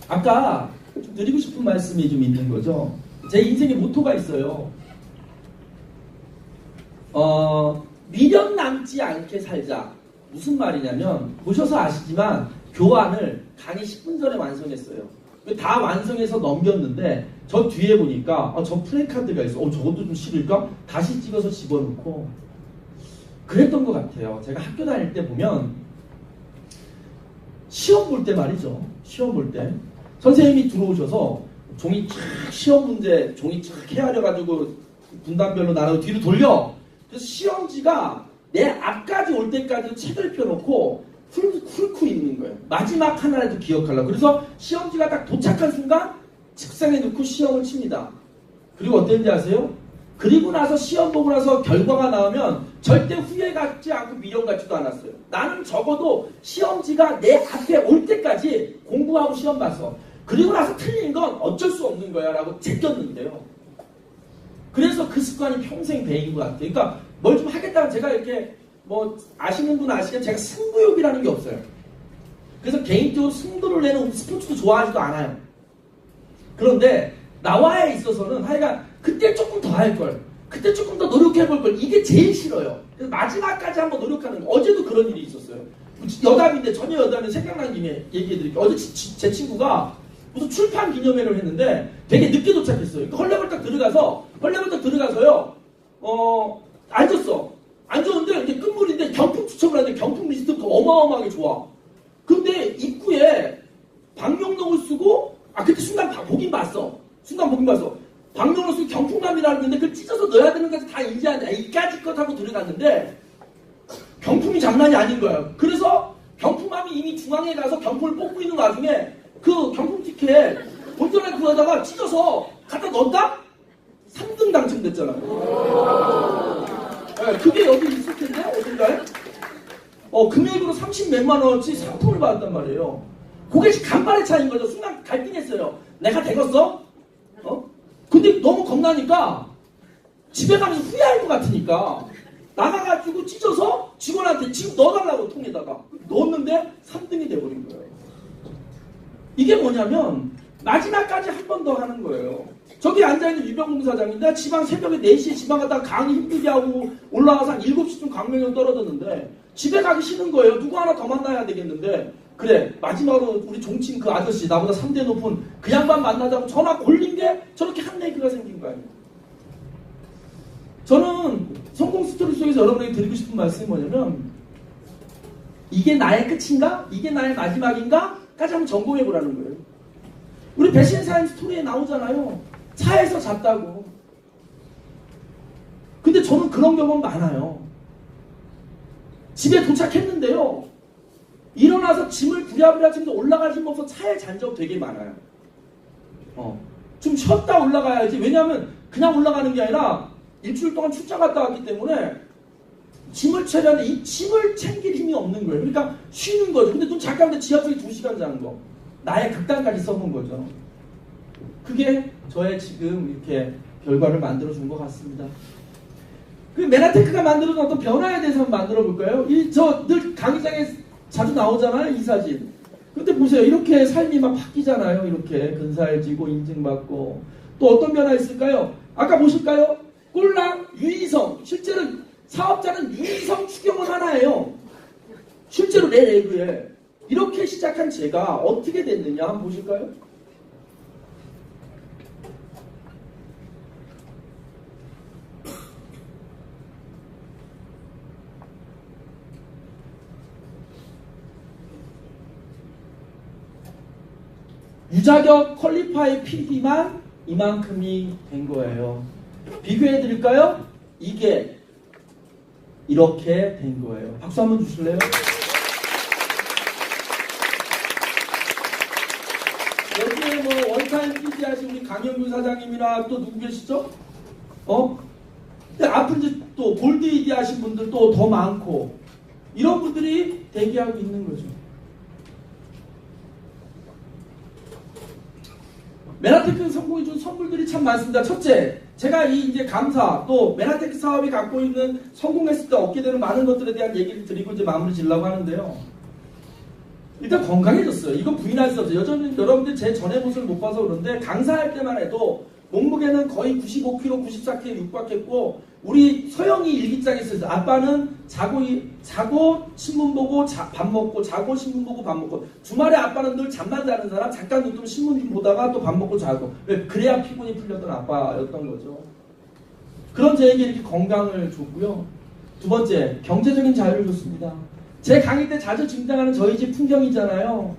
아까 좀 드리고 싶은 말씀이 좀 있는 거죠. 제 인생의 모토가 있어요. 미련 남지 않게 살자. 무슨 말이냐면 보셔서 아시지만 교환을 강의 10분 전에 완성했어요. 다 완성해서 넘겼는데 저 뒤에 보니까 저 플래카드가 있어. 저것도 좀 실을까? 다시 찍어서 집어넣고 그랬던 것 같아요. 제가 학교 다닐 때 보면 시험 볼 때 말이죠. 시험 볼 때 선생님이 들어오셔서 종이 쫙 시험 문제 종이 쫙 헤아려가지고 분단별로 나눠 뒤로 돌려. 그래서 시험지가 내 앞까지 올 때까지 책을 펴놓고 훑고 있는 거예요. 마지막 하나라도 기억하려고. 그래서 시험지가 딱 도착한 순간 책상에 놓고 시험을 칩니다. 그리고 어땠는지 아세요? 그리고 나서 시험 보고 나서 결과가 나오면 절대 후회 같지 않고 미련 같지도 않았어요. 나는 적어도 시험지가 내 앞에 올 때까지 공부하고 시험 봤어. 그리고 나서 틀린 건 어쩔 수 없는 거야 라고 제꼈는데요. 그래서 그 습관이 평생 배인 것 같아요. 그러니까 뭘 좀 하겠다면 제가 이렇게 뭐 아시는 분 아시겠지만 제가 승부욕이라는 게 없어요. 그래서 개인적으로 승부를 내는 스포츠도 좋아하지도 않아요. 그런데 나와에 있어서는 하여간 그때 조금 더 할 걸, 그때 조금 더 노력해 볼 걸, 이게 제일 싫어요. 그래서 마지막까지 한번 노력하는 거. 어제도 그런 일이 있었어요. 여담인데 전혀 여담인데 생각난 김에 얘기해 드릴게요. 어제 제 친구가 무슨 출판 기념회를 했는데 되게 늦게 도착했어요. 헐레벌떡 들어가서요. 앉았어. 앉았는데 이게 끝물인데 경품 추첨을 하는데 경품 리스트가 어마어마하게 좋아. 근데 입구에 방명록을 쓰고 그때 순간 보긴 봤어. 방명록을 쓰고 경품함이라는 건데 그걸 찢어서 넣어야 되는 것까지 다 인지하는데 이까짓 것 하고 들어갔는데 경품이 장난이 아닌 거예요. 그래서 경품함이 이미 중앙에 가서 경품을 뽑고 있는 와중에 그 경품 티켓 본전에 그거다가 찢어서 갖다 넣었다? 3등 당첨됐잖아요. 네, 그게 여기 있을 텐데 어딘가에? 금액으로 30몇만 원어치 상품을 받았단 말이에요. 그게 간발의 차이인 거죠. 순간 갈등했어요. 내가 되겠어? 근데 너무 겁나니까 집에 가면서 후회할 것 같으니까 나가가지고 찢어서 직원한테 지금 넣어달라고 통에다가 넣었는데 3등이 돼버린 거예요. 이게 뭐냐면 마지막까지 한 번 더 하는 거예요. 저기 앉아있는 유병공 사장인데 지방 새벽에 4시에 지방 갔다가 강의 힘들게 하고 올라와서 한 7시쯤 광명역 떨어졌는데 집에 가기 싫은 거예요. 누구 하나 더 만나야 되겠는데 그래 마지막으로 우리 종친 그 아저씨 나보다 3대 높은 그 양반 만나자고 전화 걸린 게 저렇게 한 얘기가 생긴 거예요. 저는 성공 스토리 속에서 여러분에게 드리고 싶은 말씀이 뭐냐면 이게 나의 끝인가? 이게 나의 마지막인가? 까지 한번 점검해보라는 거예요. 우리 배신사인 스토리에 나오잖아요. 차에서 잤다고. 근데 저는 그런 경험 많아요. 집에 도착했는데요. 일어나서 짐을 부랴부랴 좀 더 올라갈 힘 없어 차에 잔 적 되게 많아요. 좀 쉬었다 올라가야지. 왜냐하면 그냥 올라가는 게 아니라 일주일 동안 출장 갔다 왔기 때문에 짐을 채려는데 이 짐을 챙길 힘이 없는 거예요. 그러니까 쉬는 거죠. 근데 또 잠깐 지하철에 2시간 자는 거. 나의 극단까지 써본 거죠. 그게 저의 지금 이렇게 결과를 만들어준 것 같습니다. 그 메나테크가 만들어준 어떤 변화에 대해서 한번 만들어 볼까요? 저 늘 강의장에 자주 나오잖아요. 이 사진. 근데 보세요. 이렇게 삶이 막 바뀌잖아요. 이렇게 근사해지고 인증받고. 또 어떤 변화 있을까요? 아까 보실까요? 꼴랑 유의성. 실제로 사업자는 유의성 추경은 하나예요. 실제로 내 레그에. 이렇게 시작한 제가 어떻게 됐느냐 한번 보실까요? 유자격 퀄리파이 PD만 이만큼이 된 거예요. 비교해 드릴까요? 이게 이렇게 된 거예요. 박수 한번 주실래요? 여기에 뭐 원타임 PD 하신 우리 강영규 사장님이나 또 누구 계시죠? 근데 앞으로 이제 또 골드 ED 하신 분들 또 더 많고 이런 분들이 대기하고 있는 거죠. 메나테크 성공이 준 선물들이 참 많습니다. 첫째, 제가 이 이제 감사 또 메나테크 사업이 갖고 있는 성공했을 때 얻게 되는 많은 것들에 대한 얘기를 드리고 이제 마무리 지려고 하는데요. 일단 건강해졌어요. 이건 부인할 수 없어요. 여전히 여러분들 제 전의 모습을 못 봐서 그런데 강사할 때만 해도 몸무게는 거의 95kg, 94kg 육박했고 우리 서영이 일기장에 있어요. 아빠는 자고 신문 보고 밥 먹고 자고 신문 보고 밥 먹고 주말에 아빠는 늘 잠만 자는 사람 잠깐 눈 뜨면 신문 좀 보다가 또 밥 먹고 자고 왜 그래야 피곤이 풀렸던 아빠였던 거죠. 그런 저에게 이렇게 건강을 줬고요. 두 번째 경제적인 자유를 줬습니다. 제 강의 때 자주 등장하는 저희 집 풍경이잖아요.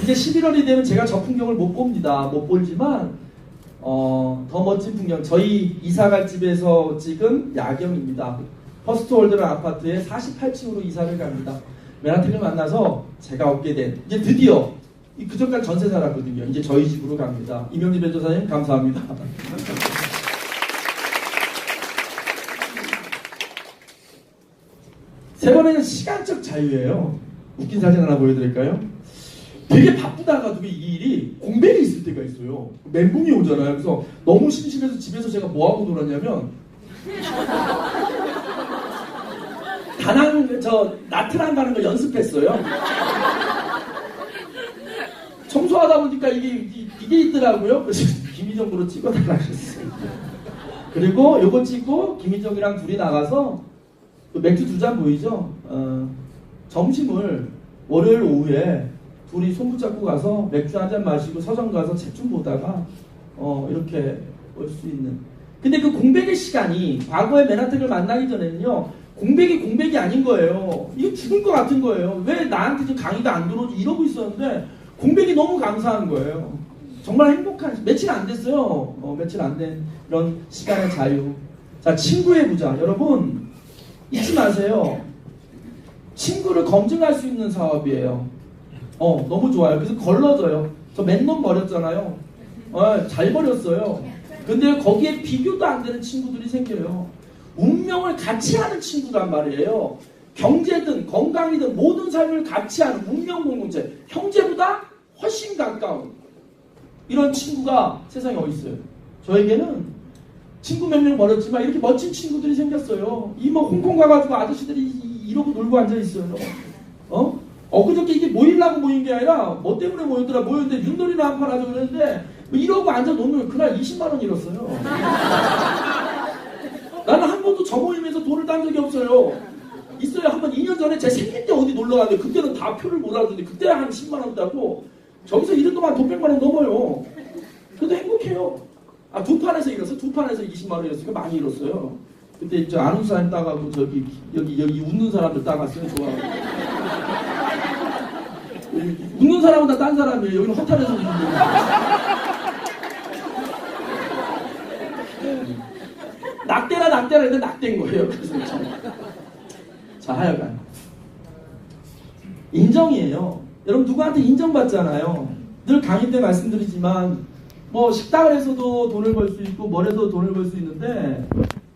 이제 11월이 되면 제가 저 풍경을 못 봅니다. 못 보지만 더 멋진 풍경. 저희 이사갈 집에서 찍은 야경입니다. 퍼스트월드라는 아파트에 48층으로 이사를 갑니다. 메나테크를 만나서 제가 얻게 된 이제 드디어 그전까지 전세 살았거든요. 이제 저희 집으로 갑니다. 이명진 변호사님 감사합니다. 세 번째는 시간적 자유예요. 웃긴 사진 하나 보여드릴까요? 되게 바쁘다가도 이 일이 공백이 있을 때가 있어요. 멘붕이 오잖아요. 그래서 너무 심심해서 집에서 제가 뭐하고 놀았냐면 나트랑 가는 걸 연습했어요. 청소하다 보니까 이게 있더라고요. 그래서 김희정으로 찍어달라고 했어요. 그리고 요거 찍고 김희정이랑 둘이 나가서 맥주 2잔 보이죠? 점심을 월요일 오후에 둘이 손붙잡고 가서 맥주 한잔 마시고 서점 가서 책 좀 보다가 이렇게 올 수 있는. 근데 그 공백의 시간이 과거의 맨하튼을 만나기 전에는요, 공백이 아닌 거예요. 이거 죽을 것 같은 거예요. 왜 나한테 지금 강의도 안 들어오지 이러고 있었는데 공백이 너무 감사한 거예요. 정말 행복한, 며칠 안 됐어요. 며칠 안 된 이런 시간의 자유. 자, 친구의 부자. 여러분 잊지 마세요. 친구를 검증할 수 있는 사업이에요. 너무 좋아요. 그래서 걸러져요. 저 맨놈 버렸잖아요. 잘 버렸어요. 근데 거기에 비교도 안 되는 친구들이 생겨요. 운명을 같이 하는 친구란 말이에요. 경제든 건강이든 모든 삶을 같이 하는 운명 공동체. 형제보다 훨씬 가까운 이런 친구가 세상에 어디 있어요. 저에게는 친구 몇 명 버렸지만 이렇게 멋진 친구들이 생겼어요. 뭐 홍콩 가가지고 아저씨들이 이러고 놀고 앉아있어요. 엊그저께 이게 모이려고 모인 게 아니라 뭐 때문에 모였더라. 모였는데 윷놀이나 한 판 하자고 그랬는데 이러고 앉아 놓으면 그날 20만원 잃었어요. 나는 한 번도 저 모임에서 돈을 딴 적이 없어요. 있어요. 한 번 2년 전에 제 생일 때 어디 놀러 갔는데 그때는 다 표를 못 알았는데 그때 한 10만원 따고 저기서 이런 동안 돈 100만원 넘어요. 그래도 행복해요. 두 판에서 잃었어. 두 판에서 20만원 잃었으니까 많이 잃었어요. 그때 저 아는 사람 따가고 여기 웃는 사람들 따갔어요. 좋아하고. 웃는 사람보다 딴 사람이에요. 여기는 허탈해서 웃는 거예요. 낙대라 했는데 낙대인 거예요. 그래서 자, 하여간 인정이에요. 여러분 누구한테 인정받잖아요. 늘 강의 때 말씀드리지만 뭐 식당을 해서도 돈을 벌 수 있고 뭘 해도 돈을 벌 수 있는데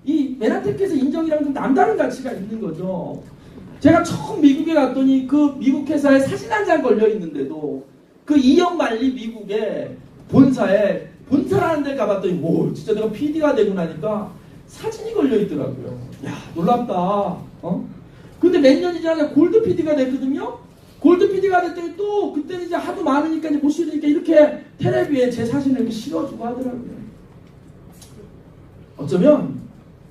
이 맨하튼께서 인정이랑 좀 남다른 가치가 있는 거죠. 제가 처음 미국에 갔더니 그 미국 회사에 사진 한 장 걸려 있는데도 그 이영 말리 미국의 본사에 본사라는 데 가봤더니 오 진짜 내가 PD가 되고 나니까 사진이 걸려 있더라고요. 야 놀랍다. 근데 몇 년이 지나서 골드 PD가 됐거든요. 골드 PD가 됐더니 또 그때는 이제 하도 많으니까 이제 못 실으니까 이렇게 텔레비에 제 사진을 이렇게 실어주고 하더라고요. 어쩌면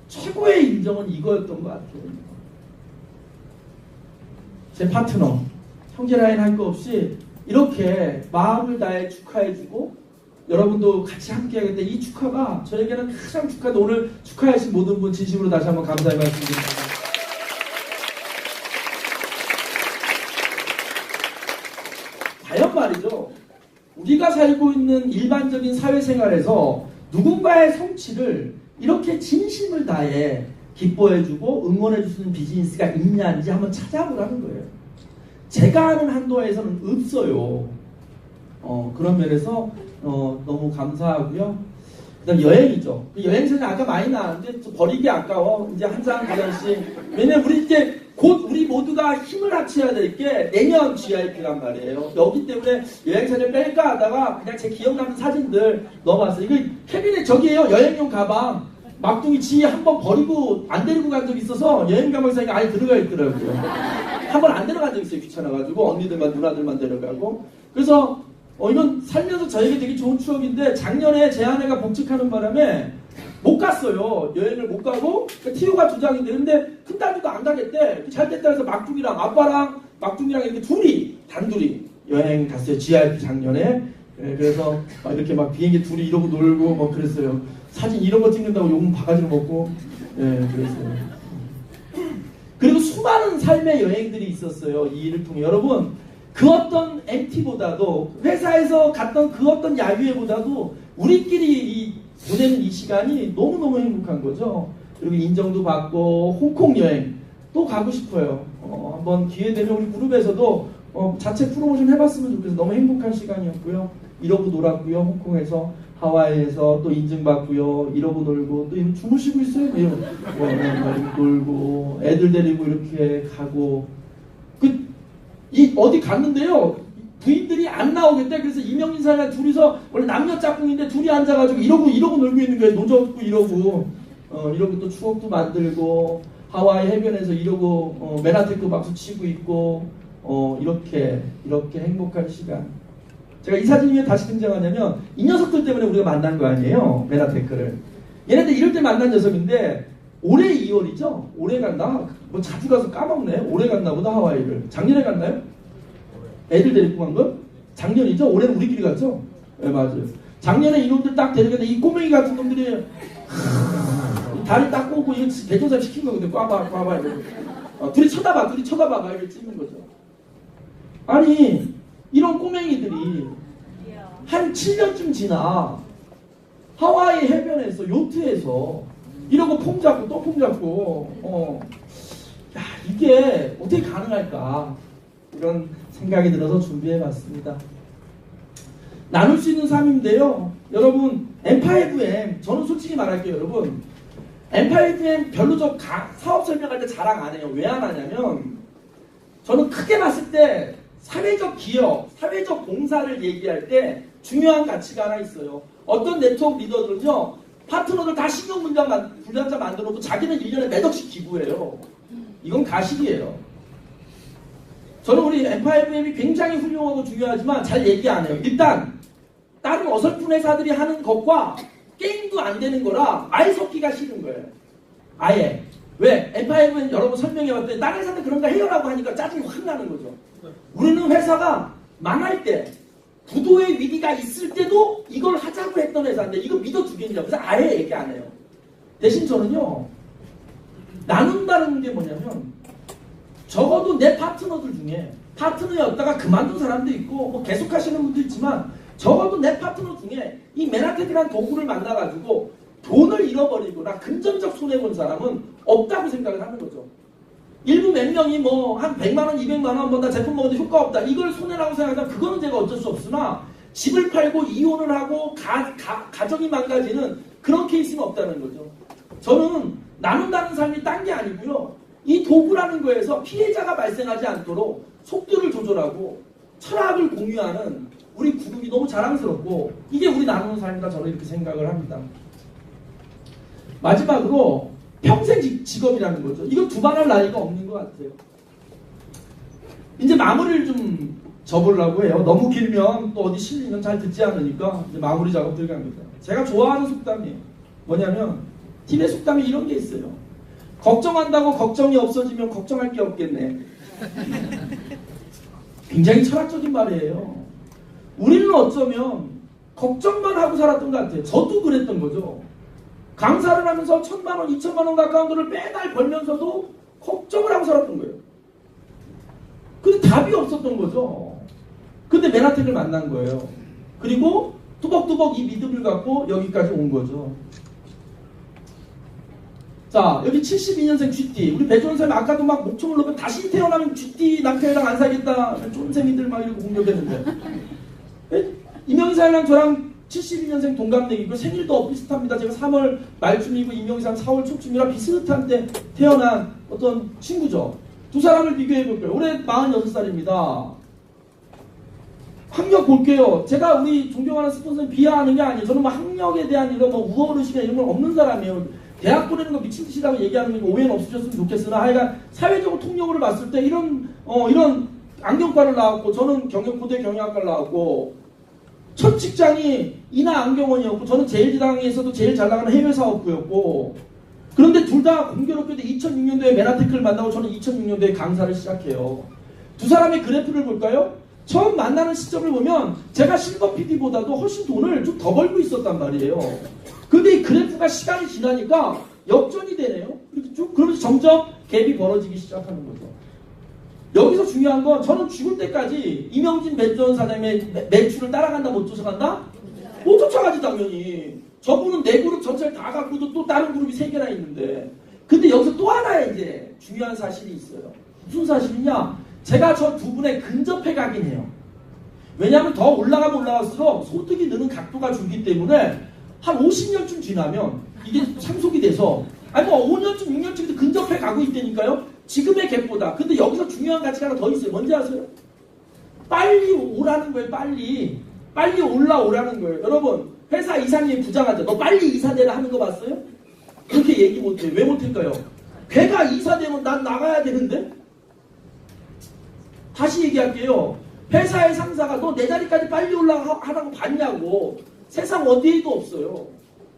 최고의 인정은 이거였던 것 같아요. 제 파트너, 형제라인 할 거 없이 이렇게 마음을 다해 축하해주고 여러분도 같이 함께 하겠다. 이 축하가 저에게는 가장 축하도 오늘 축하하신 모든 분 진심으로 다시 한번 감사의 말씀드립니다. 과연 말이죠. 우리가 살고 있는 일반적인 사회생활에서 누군가의 성취를 이렇게 진심을 다해 기뻐해주고 응원해주는 비즈니스가 있냐는지 한번 찾아보라는 거예요. 제가 아는 한도에서는 없어요. 그런 면에서 너무 감사하고요. 그다음 여행이죠. 여행사는 아까 많이 나왔는데 버리기 아까워. 이제 한 장 두 장씩. 왜냐면 우리 이제 곧 우리 모두가 힘을 합쳐야 될 게 내년 GIP란 말이에요. 여기 때문에 여행사를 뺄까 하다가 그냥 제 기억나는 사진들 넣어봤어요. 이거 캐비넷 저기에요. 여행용 가방. 막둥이 지 한 번 버리고 안 데리고 간 적이 있어서 여행 가방 사이에 안에 들어가 있더라고요. 한 번 안 데려간 적 있어요. 귀찮아가지고 언니들만 누나들만 데려가고. 그래서 이건 살면서 저에게 되게 좋은 추억인데 작년에 제 아내가 복직하는 바람에 못 갔어요. 여행을 못 가고 티오가 2장인데 근데 큰딸도 안 가겠대. 잘 됐다 해서 막둥이랑 아빠랑 막둥이랑 이렇게 둘이 단둘이 여행 갔어요. GIP 작년에. 그래서 이렇게 막 비행기 둘이 이러고 놀고 뭐 그랬어요. 사진 이런 거 찍는다고 욕은 바가지로 먹고 그랬어요. 그리고 수많은 삶의 여행들이 있었어요. 이 일을 통해. 여러분 그 어떤 MT보다도 회사에서 갔던 그 어떤 야유회보다도 우리끼리 보내는 이 시간이 너무너무 행복한 거죠. 그리고 인정도 받고 홍콩 여행 또 가고 싶어요. 한번 기회 되면 우리 그룹에서도 자체 프로모션 해봤으면 좋겠어요. 너무 행복한 시간이었고요. 이러고 놀았고요. 홍콩에서 하와이에서 또 인증받고요. 이러고 놀고 또 주무시고 있어요. 놀고 애들 데리고 이렇게 가고 어디 갔는데요. 부인들이 안 나오겠대. 그래서 이명진 사람이랑 둘이서 원래 남녀 짝꿍인데 둘이 앉아가지고 이러고 놀고 있는 거예요. 노젓고 이러고 또 추억도 만들고 하와이 해변에서 이러고 맨하튼 박수 치고 있고 이렇게 행복한 시간. 제가 이 사진이 왜 다시 등장하냐면 이 녀석들 때문에 우리가 만난 거 아니에요. 맨하튼을. 얘네들 이럴 때 만난 녀석인데 올해 2월이죠? 올해 갔나? 뭐 자주 가서 까먹네. 올해 갔나 보다 하와이를. 작년에 갔나요? 애들 데리고 간 거? 작년이죠? 올해는 우리끼리 갔죠? 네, 맞아요. 작년에 이놈들 딱 데려갔는데 이 꼬맹이 같은 놈들이 다리 딱 꼬고 이거 대조사 시킨 거거든요. 꽈봐 이러고. 둘이 쳐다봐 막 이렇게 찍는 거죠. 아니 이런 꼬맹이들이 한 7년쯤 지나 하와이 해변에서 요트에서 이러고 폼 잡고 또 폼 잡고 야 이게 어떻게 가능할까 이런 생각이 들어서 준비해봤습니다. 나눌 수 있는 삶인데요. 여러분 M5M 저는 솔직히 말할게요. 여러분 M5M 별로 저 사업 설명할 때 자랑 안 해요. 왜 안 하냐면 저는 크게 봤을 때 사회적 기업, 사회적 봉사를 얘기할 때 중요한 가치가 하나 있어요. 어떤 네트워크 리더들은요. 파트너들 다 신용분담자 만들어 놓고 자기는 1년에 몇 억씩 기부해요. 이건 가식이에요. 저는 우리 M5M이 굉장히 훌륭하고 중요하지만 잘 얘기 안 해요. 일단 다른 어설픈 회사들이 하는 것과 게임도 안 되는 거라 아예 섞기가 싫은 거예요. 아예. 왜? M5M은 여러분 설명해봤더니 다른 회사들 그런 거 해요라고 하니까 짜증이 확 나는 거죠. 우리는 회사가 망할 때 부도의 위기가 있을 때도 이걸 하자고 했던 회사인데 이거 믿어주겠냐고 그래서 아예 얘기 안 해요. 대신 저는요. 나눈다는 게 뭐냐면 적어도 내 파트너들 중에 파트너였다가 그만둔 사람도 있고 뭐 계속 하시는 분도 있지만 적어도 내 파트너 중에 이 메나텍이라는 도구를 만나가지고 돈을 잃어버리거나 금전적 손해본 사람은 없다고 생각을 하는 거죠. 일부 몇 명이 뭐 한 100만원, 200만원 번다 제품 먹었는데 효과 없다. 이걸 손해라고 생각하면 그거는 제가 어쩔 수 없으나 집을 팔고 이혼을 하고 가정이 망가지는 그런 케이스는 없다는 거죠. 저는 나눈다는 삶이 딴 게 아니고요. 이 도구라는 거에서 피해자가 발생하지 않도록 속도를 조절하고 철학을 공유하는 우리 그룹이 너무 자랑스럽고 이게 우리 나누는 삶이다 저는 이렇게 생각을 합니다. 마지막으로 평생 직업이라는 거죠. 이거 두말할 나이가 없는 것 같아요. 이제 마무리를 좀 접으려고 해요. 너무 길면 또 어디 실리면 잘 듣지 않으니까 이제 마무리 작업 들어갑니다. 제가 좋아하는 속담이에요. 뭐냐면 TV의 속담에 이런 게 있어요. 걱정한다고 걱정이 없어지면 걱정할 게 없겠네. 굉장히 철학적인 말이에요. 우리는 어쩌면 걱정만 하고 살았던 것 같아요. 저도 그랬던 거죠. 강사를 하면서 1,000만원, 2,000만원 가까운 돈을 매달 벌면서도 걱정을 하고 살았던 거예요. 근데 답이 없었던 거죠. 근데 메나텍을 만난 거예요. 그리고 뚜벅뚜벅 이 믿음을 갖고 여기까지 온 거죠. 자, 여기 72년생 GT. 우리 배종원 선생님 아까도 막 목청을 놓으면 다시 태어나면 GT 남편이랑 안 살겠다. 쫀생이들 막 이러고 공격했는데. 이명희사랑 저랑 72년생 동갑내기고 생일도 비슷합니다. 제가 3월 말쯤이고 이명희사는 4월 초쯤이라 비슷한 때 태어난 어떤 친구죠. 두 사람을 비교해볼게요. 올해 46살입니다. 학력 볼게요. 제가 우리 존경하는 스폰서는 비하하는 게 아니에요. 저는 뭐 학력에 대한 이런 뭐 우월의식이나 이런 건 없는 사람이에요. 대학 보내는 거 미친 듯이라고 얘기하는 게 오해는 없으셨으면 좋겠으나 하여간 사회적으로 통념으로 봤을 때 이런 안경과를 나왔고 저는 고대 경영학과를 나왔고 첫 직장이 인하 안경원이었고 저는 제일지당에서도 제일 잘 나가는 해외 사업부였고 그런데 둘 다 공교롭게도 2006년도에 메나테크를 만나고 저는 2006년도에 강사를 시작해요. 두 사람의 그래프를 볼까요? 처음 만나는 시점을 보면 제가 실버 PD보다도 훨씬 돈을 좀 더 벌고 있었단 말이에요. 근데 이 그래프가 시간이 지나니까 역전이 되네요. 이렇게 쭉 그러면서 점점 갭이 벌어지기 시작하는 거죠. 여기서 중요한 건 저는 죽을 때까지 이명진 배주원 사장님의 매출을 따라간다 못 쫓아간다? 못 쫓아가지 당연히. 저분은 내 그룹 전체를 다 갖고도 또 다른 그룹이 3개나 있는데 근데 여기서 또 하나의 이제 중요한 사실이 있어요. 무슨 사실이냐? 제가 저 두 분에 근접해 가긴 해요. 왜냐하면 더 올라가면 올라갈수록 소득이 느는 각도가 줄기 때문에 한 50년쯤 지나면 이게 상속이 돼서 아니 뭐 5년쯤 6년쯤 근접해 가고 있다니까요. 지금의 갭보다. 근데 여기서 중요한 가치가 하나 더 있어요. 뭔지 아세요? 빨리 오라는 거예요. 빨리 올라오라는 거예요. 여러분 회사 이사님이 부장한테 너 빨리 이사되라 하는 거 봤어요? 그렇게 얘기 못해요. 왜 못할까요? 걔가 이사되면 난 나가야 되는데? 다시 얘기할게요. 회사의 상사가 너 내 자리까지 빨리 올라가라고 봤냐고. 세상 어디에도 없어요.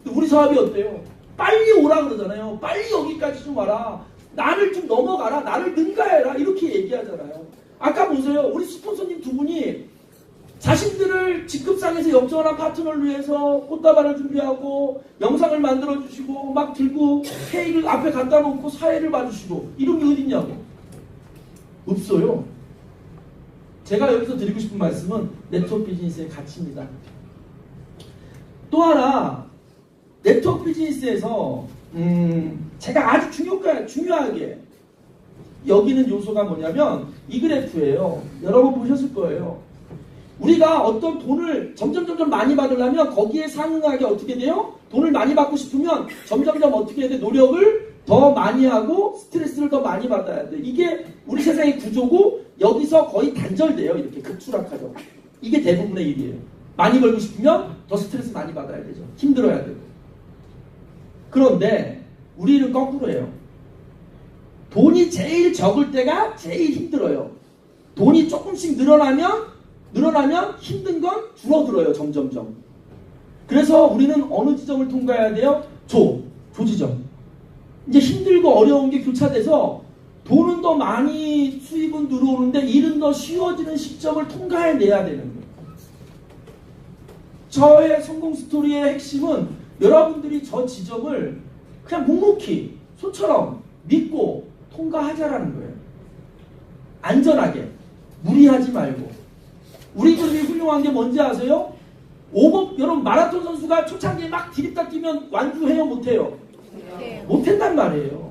우리 사업이 어때요? 빨리 오라 그러잖아요. 빨리 여기까지 좀 와라. 나를 좀 넘어가라. 나를 능가해라. 이렇게 얘기하잖아요. 아까 보세요. 우리 스폰서님 두 분이 자신들을 직급상에서 역전한 파트너를 위해서 꽃다발을 준비하고 영상을 만들어주시고 막 들고 케이크를 앞에 갖다 놓고 사회를 봐주시고 이런 게 어딨냐고. 없어요. 제가 여기서 드리고 싶은 말씀은 네트워크 비즈니스의 가치입니다. 또 하나 네트워크 비즈니스에서 제가 아주 중요하게 여기는 요소가 뭐냐면 이 그래프예요. 여러분 보셨을 거예요. 우리가 어떤 돈을 점점 많이 받으려면 거기에 상응하게 어떻게 돼요? 돈을 많이 받고 싶으면 점점 어떻게 해야 돼? 노력을 더 많이 하고 스트레스를 더 많이 받아야 돼. 이게 우리 세상의 구조고 여기서 거의 단절돼요. 이렇게 급추락하죠. 이게 대부분의 일이에요. 많이 벌고 싶으면 더 스트레스 많이 받아야 되죠. 힘들어야 되고. 그런데 우리는 거꾸로 해요. 돈이 제일 적을 때가 제일 힘들어요. 돈이 조금씩 늘어나면 힘든 건 줄어들어요. 점점점. 그래서 우리는 어느 지점을 통과해야 돼요? 조지점. 이제 힘들고 어려운 게 교차돼서 돈은 더 많이 수입은 들어오는데 일은 더 쉬워지는 시점을 통과해내야 되는 거예요. 저의 성공 스토리의 핵심은 여러분들이 저 지점을 그냥 묵묵히 소처럼 믿고 통과하자라는 거예요. 안전하게 무리하지 말고. 우리 그룹이 훌륭한 게 뭔지 아세요? 여러분 마라톤 선수가 초창기에 막 디립다 뛰면 완주해요? 못해요? 못한단 말이에요.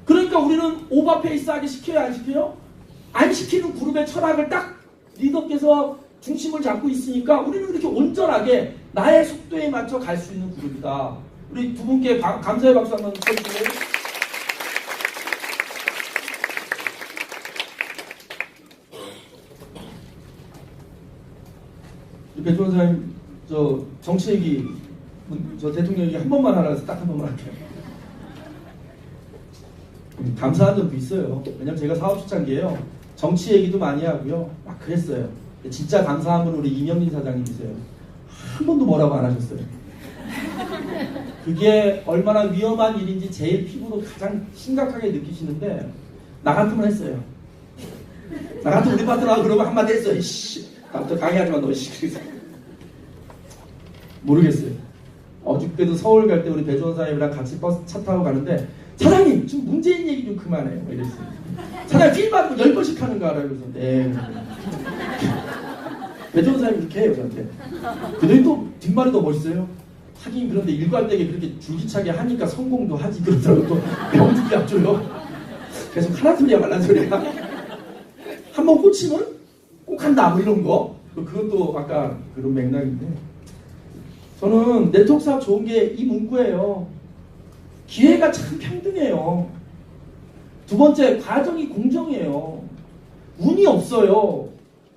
그러니까 우리는 오버페이스하게 시켜요? 안 시켜요? 안 시키는 그룹의 철학을 딱 리더께서 중심을 잡고 있으니까 우리는 이렇게 온전하게 나의 속도에 맞춰 갈 수 있는 그룹이다. 우리 두 분께 감사의 박수 한번 쳐주세요. 배주원 사장님, 저 정치 얘기, 저 대통령 얘기 한 번만 하라 해서 딱 한 번만 할게요. 감사한 점도 있어요. 왜냐면 제가 사업 초창기에요. 정치 얘기도 많이 하고요. 막 그랬어요. 진짜 감사한 분은 우리 이명진 사장님이세요. 한 번도 뭐라고 안 하셨어요. 그게 얼마나 위험한 일인지 제일 피부로 가장 심각하게 느끼시는데 나 같으면 했어요. 나 같으면 우리 파트너가 그러고 한마디 했어요. 이씨, 나부터 강의하지 마, 너 씨. 모르겠어요. 어저께도 서울 갈 때 우리 배주원 사장님이랑 같이 버스 차 타고 가는데 사장님 지금 문재인 얘기 좀 그만해요. 이랬어요. 사장님 필 받으면 10번씩 하는 거 알아요. 그래서 네. 배주원 사장님 이렇게 해요 저한테. 그들이 또 뒷말이 더 멋있어요. 하긴 그런데 일관되게 그렇게 줄기차게 하니까 성공도 하지 그러더라고. 또 병주기 앞줘요. 계속 하나 소리야 말란 소리야. 한번 꽂히면 꼭 한다 뭐 이런 거. 그것도 아까 그런 맥락인데 저는 네트워크 사업 좋은 게 이 문구예요. 기회가 참 평등해요. 두 번째, 과정이 공정해요. 운이 없어요.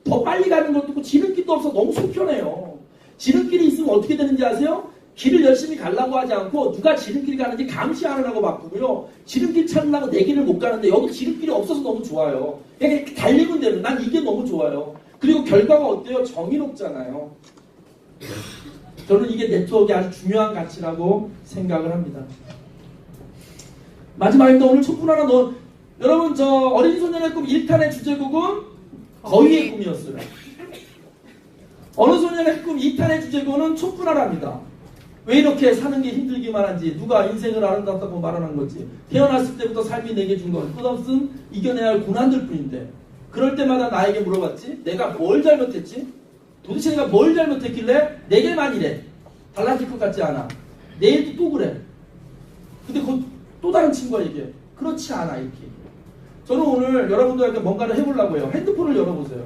더 빨리 가는 것도 없고 지름길도 없어. 너무 속편해요. 지름길이 있으면 어떻게 되는지 아세요? 길을 열심히 가려고 하지 않고 누가 지름길 가는지 감시하느라고 바쁘고요. 지름길 찾으려고 내 길을 못 가는데 여기 지름길이 없어서 너무 좋아요. 그냥 이렇게 달리면 되는, 난 이게 너무 좋아요. 그리고 결과가 어때요? 정의롭잖아요. 저는 이게 네트워크의 아주 중요한 가치라고 생각을 합니다. 마지막입니다. 오늘 촛불 하나 넣어. 여러분 저 어린이 소년의 꿈 1탄의 주제곡은 거위의 꿈이었어요. 어느 소년의 꿈 2탄의 주제곡은 촛불 하나입니다. 왜 이렇게 사는 게 힘들기만 한지, 누가 인생을 아름답다고 말하는 건지, 태어났을 때부터 삶이 내게 준 건 끝없음 이겨내야 할 고난들 뿐인데 그럴 때마다 나에게 물어봤지? 내가 뭘 잘못했지? 도대체 내가 뭘 잘못했길래 내게만 이래? 달라질 것 같지 않아. 내일도 또 그래. 근데 곧 또 다른 친구가 얘기해. 그렇지 않아 이렇게. 저는 오늘 여러분들한테 뭔가를 해보려고 해요. 핸드폰을 열어보세요.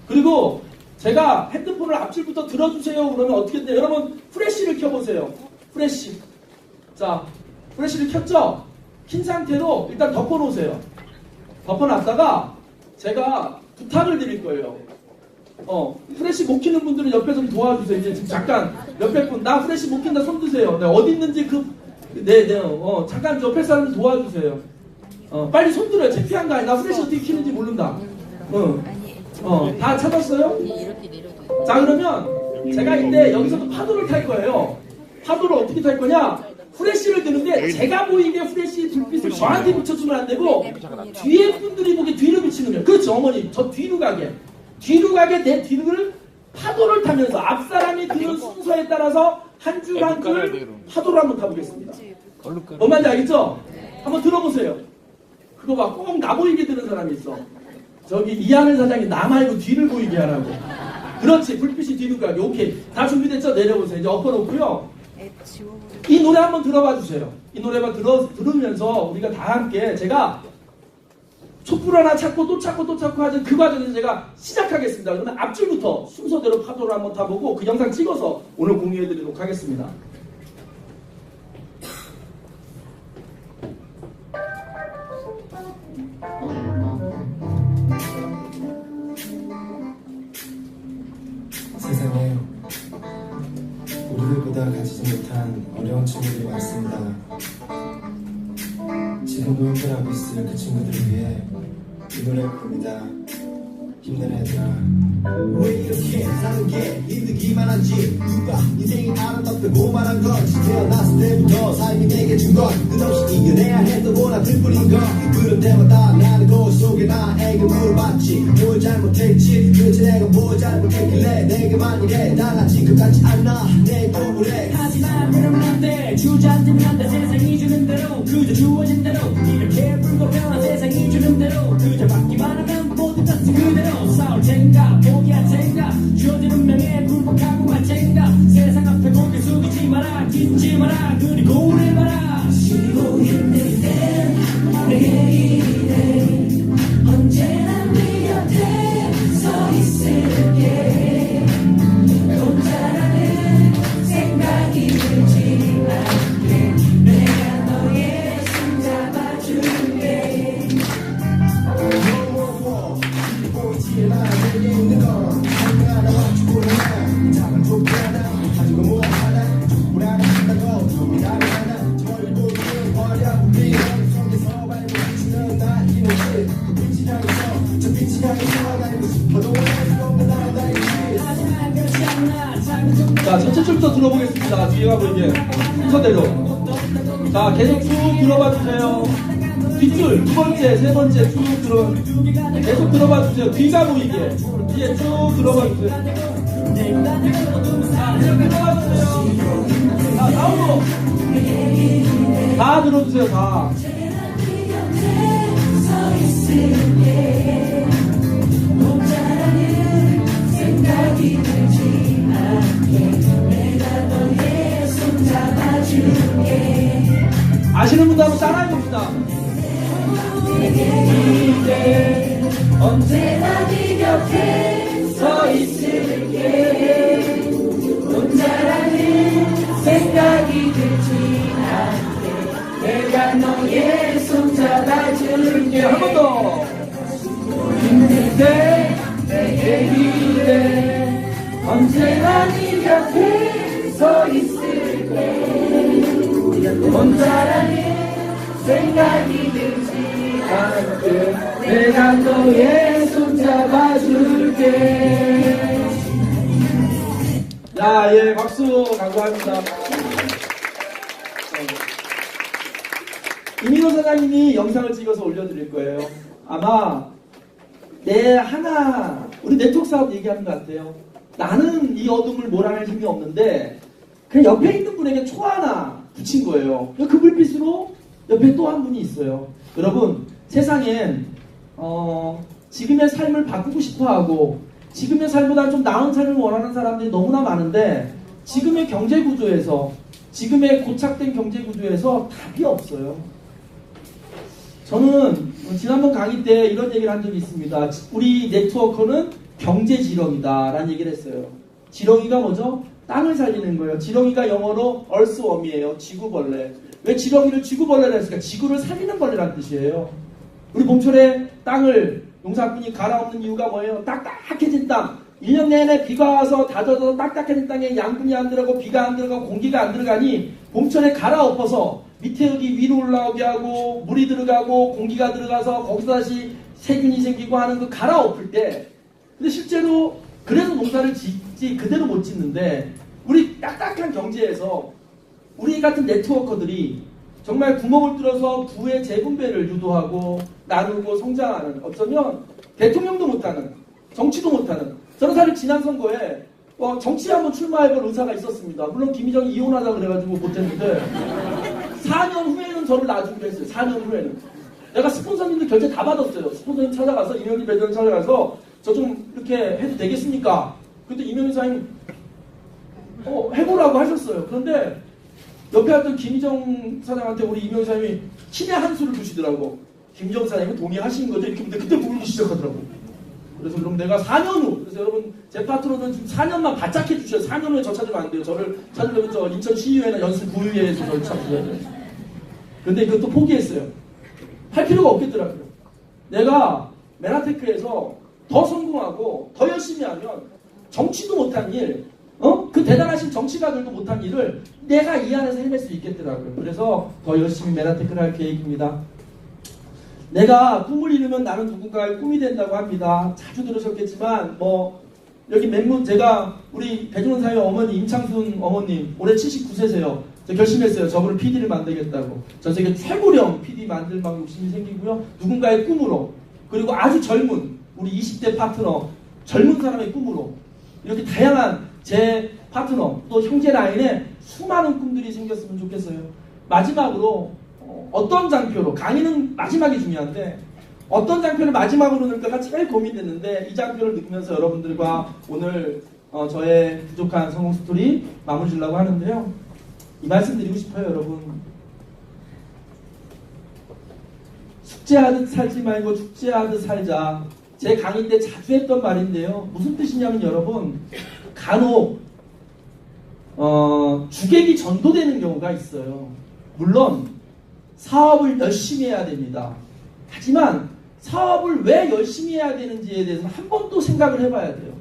그리고 제가 핸드폰을 앞줄부터 들어주세요 그러면 어떻게 돼요? 여러분 프레쉬를 켜보세요. 프레쉬. 자, 프레쉬를 켰죠? 킨 상태로 일단 덮어놓으세요. 덮어놨다가 제가 부탁을 드릴 거예요. 프레쉬 못 키는 분들은 옆에 좀 도와주세요. 이제 지금 잠깐 옆에 분, 나 프레쉬 못 킨다 손 드세요. 네, 어디 있는지 잠깐 옆에 사람 도와주세요. 빨리 손 들어요. 창피한 거 아니야. 나 프레쉬 어떻게 키는지 모른다. 다 찾았어요? 자, 그러면 제가 이때 여기서도 파도를 탈 거예요. 파도를 어떻게 탈 거냐? 후레쉬를 드는데 제가 보이게 후레쉬 불빛을 저한테 비춰주면 안 되고 뒤에 분들이 보기에 뒤로 비치는 거예요. 그렇죠, 어머니. 저 뒤로 가게 내 뒤를 파도를 타면서 앞사람이 드는 순서에 따라서 한 줄 한 줄 파도를 한번 타보겠습니다. 뭔 말인지 알겠죠? 한번 들어보세요. 그거 봐, 꼭 나 보이게 드는 사람이 있어. 저기 이하늘 사장이 나 말고 뒤를 보이게 하라고. 그렇지, 불빛이 뒤로 가게. 오케이, 다 준비됐죠? 내려보세요. 이제 엎어놓고요. 이 노래 한번 들어봐 주세요. 이 노래만 들으면서 우리가 다 함께 제가 촛불 하나 찾고 또 찾고 또 찾고 하는 그 과정에서 제가 시작하겠습니다. 그러면 앞줄부터 순서대로 파도를 한번 타보고 그 영상 찍어서 오늘 공유해드리도록 하겠습니다. 세상에 우리들보다 가지지 못한 어려운 친구들이 많습니다. 지금도 힘들어하고 있을 그 친구들을 위해 이 노래 부릅니다. 힘내라 얘들아. 왜 이렇게 사는 게 힘들기만 한지 누가 인생이 아름답다고 말한 건지 태어났을 때부터 삶이 내게 준 건 끝없이 이겨내야 했던 원한들 뿐인 건 그럴 때마다 나는 거울 속에 나에게 물어봤지 뭘 잘못했지 도대체 내가 뭘 잘못했길래 내게만 이래 달라진 것 같지 않나 내 또물에 하지만 그럼 안돼 주저앉으면 안돼 세상이 주는 대로 그저 주어진 대로 이렇게 불공평한 세상이 주는 대로 그저 받기만 하면 모두 같은 그대로 싸울 생각 포기할 생각 주어진 운명에 굴복하고 갈 생각 세상 앞에 고개 숙이지 마라 긴지 마라 그리고 오래 봐라 쉬고 힘들 땐 내게 이래 언제나 네 곁에 서 있을게 혼자라는 생각이 들지 않게 내가 너의 손 잡아줄게 보이지 않아 내게 있는 건 하나하나 촛불 하나 잠을 좁게 하나 가지고 뭐 하나 촛불 하나 한다고 좀이라도 하나 저 멀리 보이는 버려 우리 속에서 밟고 비치는 나 이모지 그 빛이 향해서 저 빛이 향해서 달고 싶어도 할수 없는 나의 달리기 하지만 그렇지 않나 작은 좀 자, 전체 줄부터 들어보겠습니다. 뒤에가 보이게 순서대로. 자, 계속 쭉 들어봐 주세요. 뒷줄 두 번째, 세 번째 쭉 들어. 계속 들어봐 주세요. 뒤가 보이게. 뒤에 쭉 들어봐 주세요. 자, 계속 들어봐 주세요. 자, 다음으로 다 들어주세요. 다. 서 있을게 혼자라는 생각이 들지 않게 내가 너의 손 잡아줄게 아시는 분도 한번 따라해봅시다. 이때 언제나 네 곁에 서 있을게 혼자라는 생각이 들지 않게 내가 너의 손 잡아줄게 한 번 더. 힘들 때 내게 기대 언제나 네 곁에 서 있을게 혼자라는 생각이 들지 않게 내가 너의 손 잡아줄게 자, 예, 박수 감사합니다. 이민호 사장님이 영상을 찍어서 올려드릴 거예요. 아마 우리 네트워크 사업 얘기하는 것 같아요. 나는 이 어둠을 몰아낼 힘이 없는데 그냥 옆에 있는 분에게 초 하나 붙인 거예요. 그 불빛으로 옆에 또 한 분이 있어요. 여러분, 세상엔 지금의 삶을 바꾸고 싶어하고 지금의 삶보다 좀 나은 삶을 원하는 사람들이 너무나 많은데 지금의 경제 구조에서 지금의 고착된 경제 구조에서 답이 없어요. 저는 지난번 강의 때 이런 얘기를 한 적이 있습니다. 우리 네트워커는 경제지렁이다 라는 얘기를 했어요. 지렁이가 뭐죠? 땅을 살리는 거예요. 지렁이가 영어로 earthworm이에요. 지구벌레. 왜 지렁이를 지구벌레라 했을까? 지구를 살리는 벌레라는 뜻이에요. 우리 봄철에 땅을 농사꾼이 갈아엎는 이유가 뭐예요? 딱딱해진 땅. 1년 내내 비가 와서 다져서 딱딱해진 땅에 양분이 안 들어가고 비가 안 들어가고 공기가 안 들어가니 봄철에 갈아엎어서 밑에 여기 위로 올라오게 하고 물이 들어가고 공기가 들어가서 거기서 다시 세균이 생기고 하는 그 갈아엎을 때 근데 실제로 그래서 농사를 짓지 그대로 못 짓는데 우리 딱딱한 경제에서 우리 같은 네트워커들이 정말 구멍을 뚫어서 부의 재분배를 유도하고 나누고 성장하는, 어쩌면 대통령도 못하는, 정치도 못하는, 저는 사실 지난 선거에 정치에 한번 출마해볼 의사가 있었습니다. 물론 김희정이 이혼하자 그래가지고 못했는데 4년 후에는 저를 놔주기로 했어요. 4년 후에는. 내가 스폰서님들 결제 다 받았어요. 스폰서님 찾아가서, 이명기 배전 찾아가서 저 좀 이렇게 해도 되겠습니까? 그때 이명기 사장님 해보라고 하셨어요. 그런데 옆에 왔던 김희정 사장한테 우리 이명기 사장님이 신의 한 수를 주시더라고. 김희정 사장님은 동의하신 거죠? 이렇게 근데 그때 부르기 시작하더라고. 그래서 그럼 내가 4년 후, 그래서 여러분 제 파트너는 지금 4년만 바짝 해주셔요. 4년 후에 저 찾으면 안 돼요. 저를 찾으려면 저 인천시의회나 연수구의회에서 저를 찾으셔야 돼요. 근데 이것도 포기했어요. 할 필요가 없겠더라고요. 내가 메나테크에서 더 성공하고 더 열심히 하면 정치도 못한 일, 그 대단하신 정치가들도 못한 일을 내가 이 안에서 해낼 수 있겠더라고요. 그래서 더 열심히 메나테크를 할 계획입니다. 내가 꿈을 이루면 나는 누군가의 꿈이 된다고 합니다. 자주 들으셨겠지만 여기 멤버 제가 우리 배종원 사회 어머니 임창순 어머님 올해 79세세요. 저 결심했어요. 저분을 PD를 만들겠다고. 전 세계 최고령 PD 만들 막 욕심이 생기고요. 누군가의 꿈으로, 그리고 아주 젊은 우리 20대 파트너, 젊은 사람의 꿈으로, 이렇게 다양한 제 파트너 또 형제 라인에 수많은 꿈들이 생겼으면 좋겠어요. 마지막으로 어떤 장표로, 강의는 마지막이 중요한데 어떤 장표를 마지막으로 넣을까가 제일 고민됐는데 이 장표를 넣으면서 여러분들과 오늘 저의 부족한 성공 스토리 마무리 주려고 하는데요. 이 말씀 드리고 싶어요, 여러분. 숙제하듯 살지 말고 축제하듯 살자. 제 강의 때 자주 했던 말인데요. 무슨 뜻이냐면 여러분, 간혹 주객이 전도되는 경우가 있어요. 물론 사업을 열심히 해야 됩니다. 하지만 사업을 왜 열심히 해야 되는지에 대해서는 한 번 또 생각을 해봐야 돼요.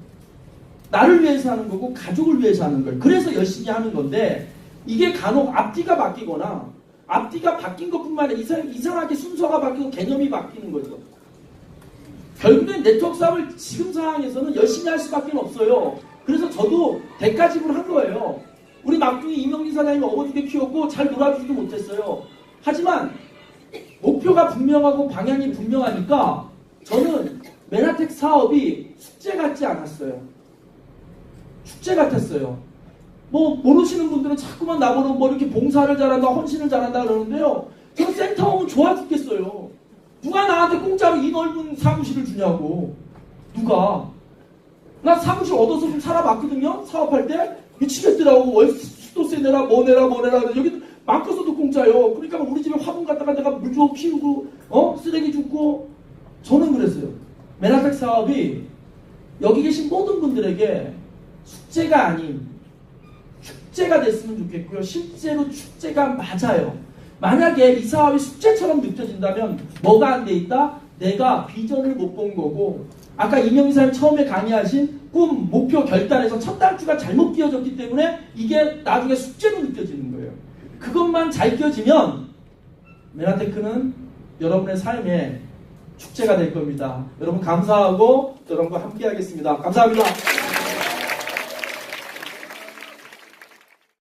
나를 위해서 하는 거고 가족을 위해서 하는 거예요. 그래서 열심히 하는 건데 이게 간혹 앞뒤가 바뀌거나 앞뒤가 바뀐 것뿐만 아니라 이상하게 순서가 바뀌고 개념이 바뀌는 거죠. 결국엔 네트워크 사업을 지금 상황에서는 열심히 할 수밖에 없어요. 그래서 저도 대가집을 한 거예요. 우리 막둥이 이명기 사장님이 어거지게 키웠고 잘 놀아주지도 못했어요. 하지만 목표가 분명하고 방향이 분명하니까 저는 메나텍 사업이 숙제 같지 않았어요. 축제 같았어요. 모르시는 분들은 자꾸만 나보고 이렇게 봉사를 잘한다, 헌신을 잘한다 그러는데요. 저는 센터 오면 좋아 죽겠어요. 누가 나한테 공짜로 이 넓은 사무실을 주냐고. 누가. 나 사무실 얻어서 좀 살아봤거든요. 사업할 때. 미치겠더라고. 월 수도세 내라 뭐 내라. 여기 맡겨서도 공짜요. 그러니까 우리 집에 화분 갖다가 내가 물 주고 키우고 쓰레기 줍고. 저는 그랬어요. 메나텍 사업이 여기 계신 모든 분들에게 숙제가 아닌 축제가 됐으면 좋겠고요. 실제로 축제가 맞아요. 만약에 이 사업이 숙제처럼 느껴진다면 뭐가 안 돼 있다? 내가 비전을 못 본 거고, 아까 이명희 사장님 처음에 강의하신 꿈, 목표, 결단에서 첫 단추가 잘못 끼워졌기 때문에 이게 나중에 숙제로 느껴지는 거예요. 그것만 잘 끼워지면 메나테크는 여러분의 삶에 축제가 될 겁니다. 여러분 감사하고 여러분과 함께 하겠습니다. 감사합니다.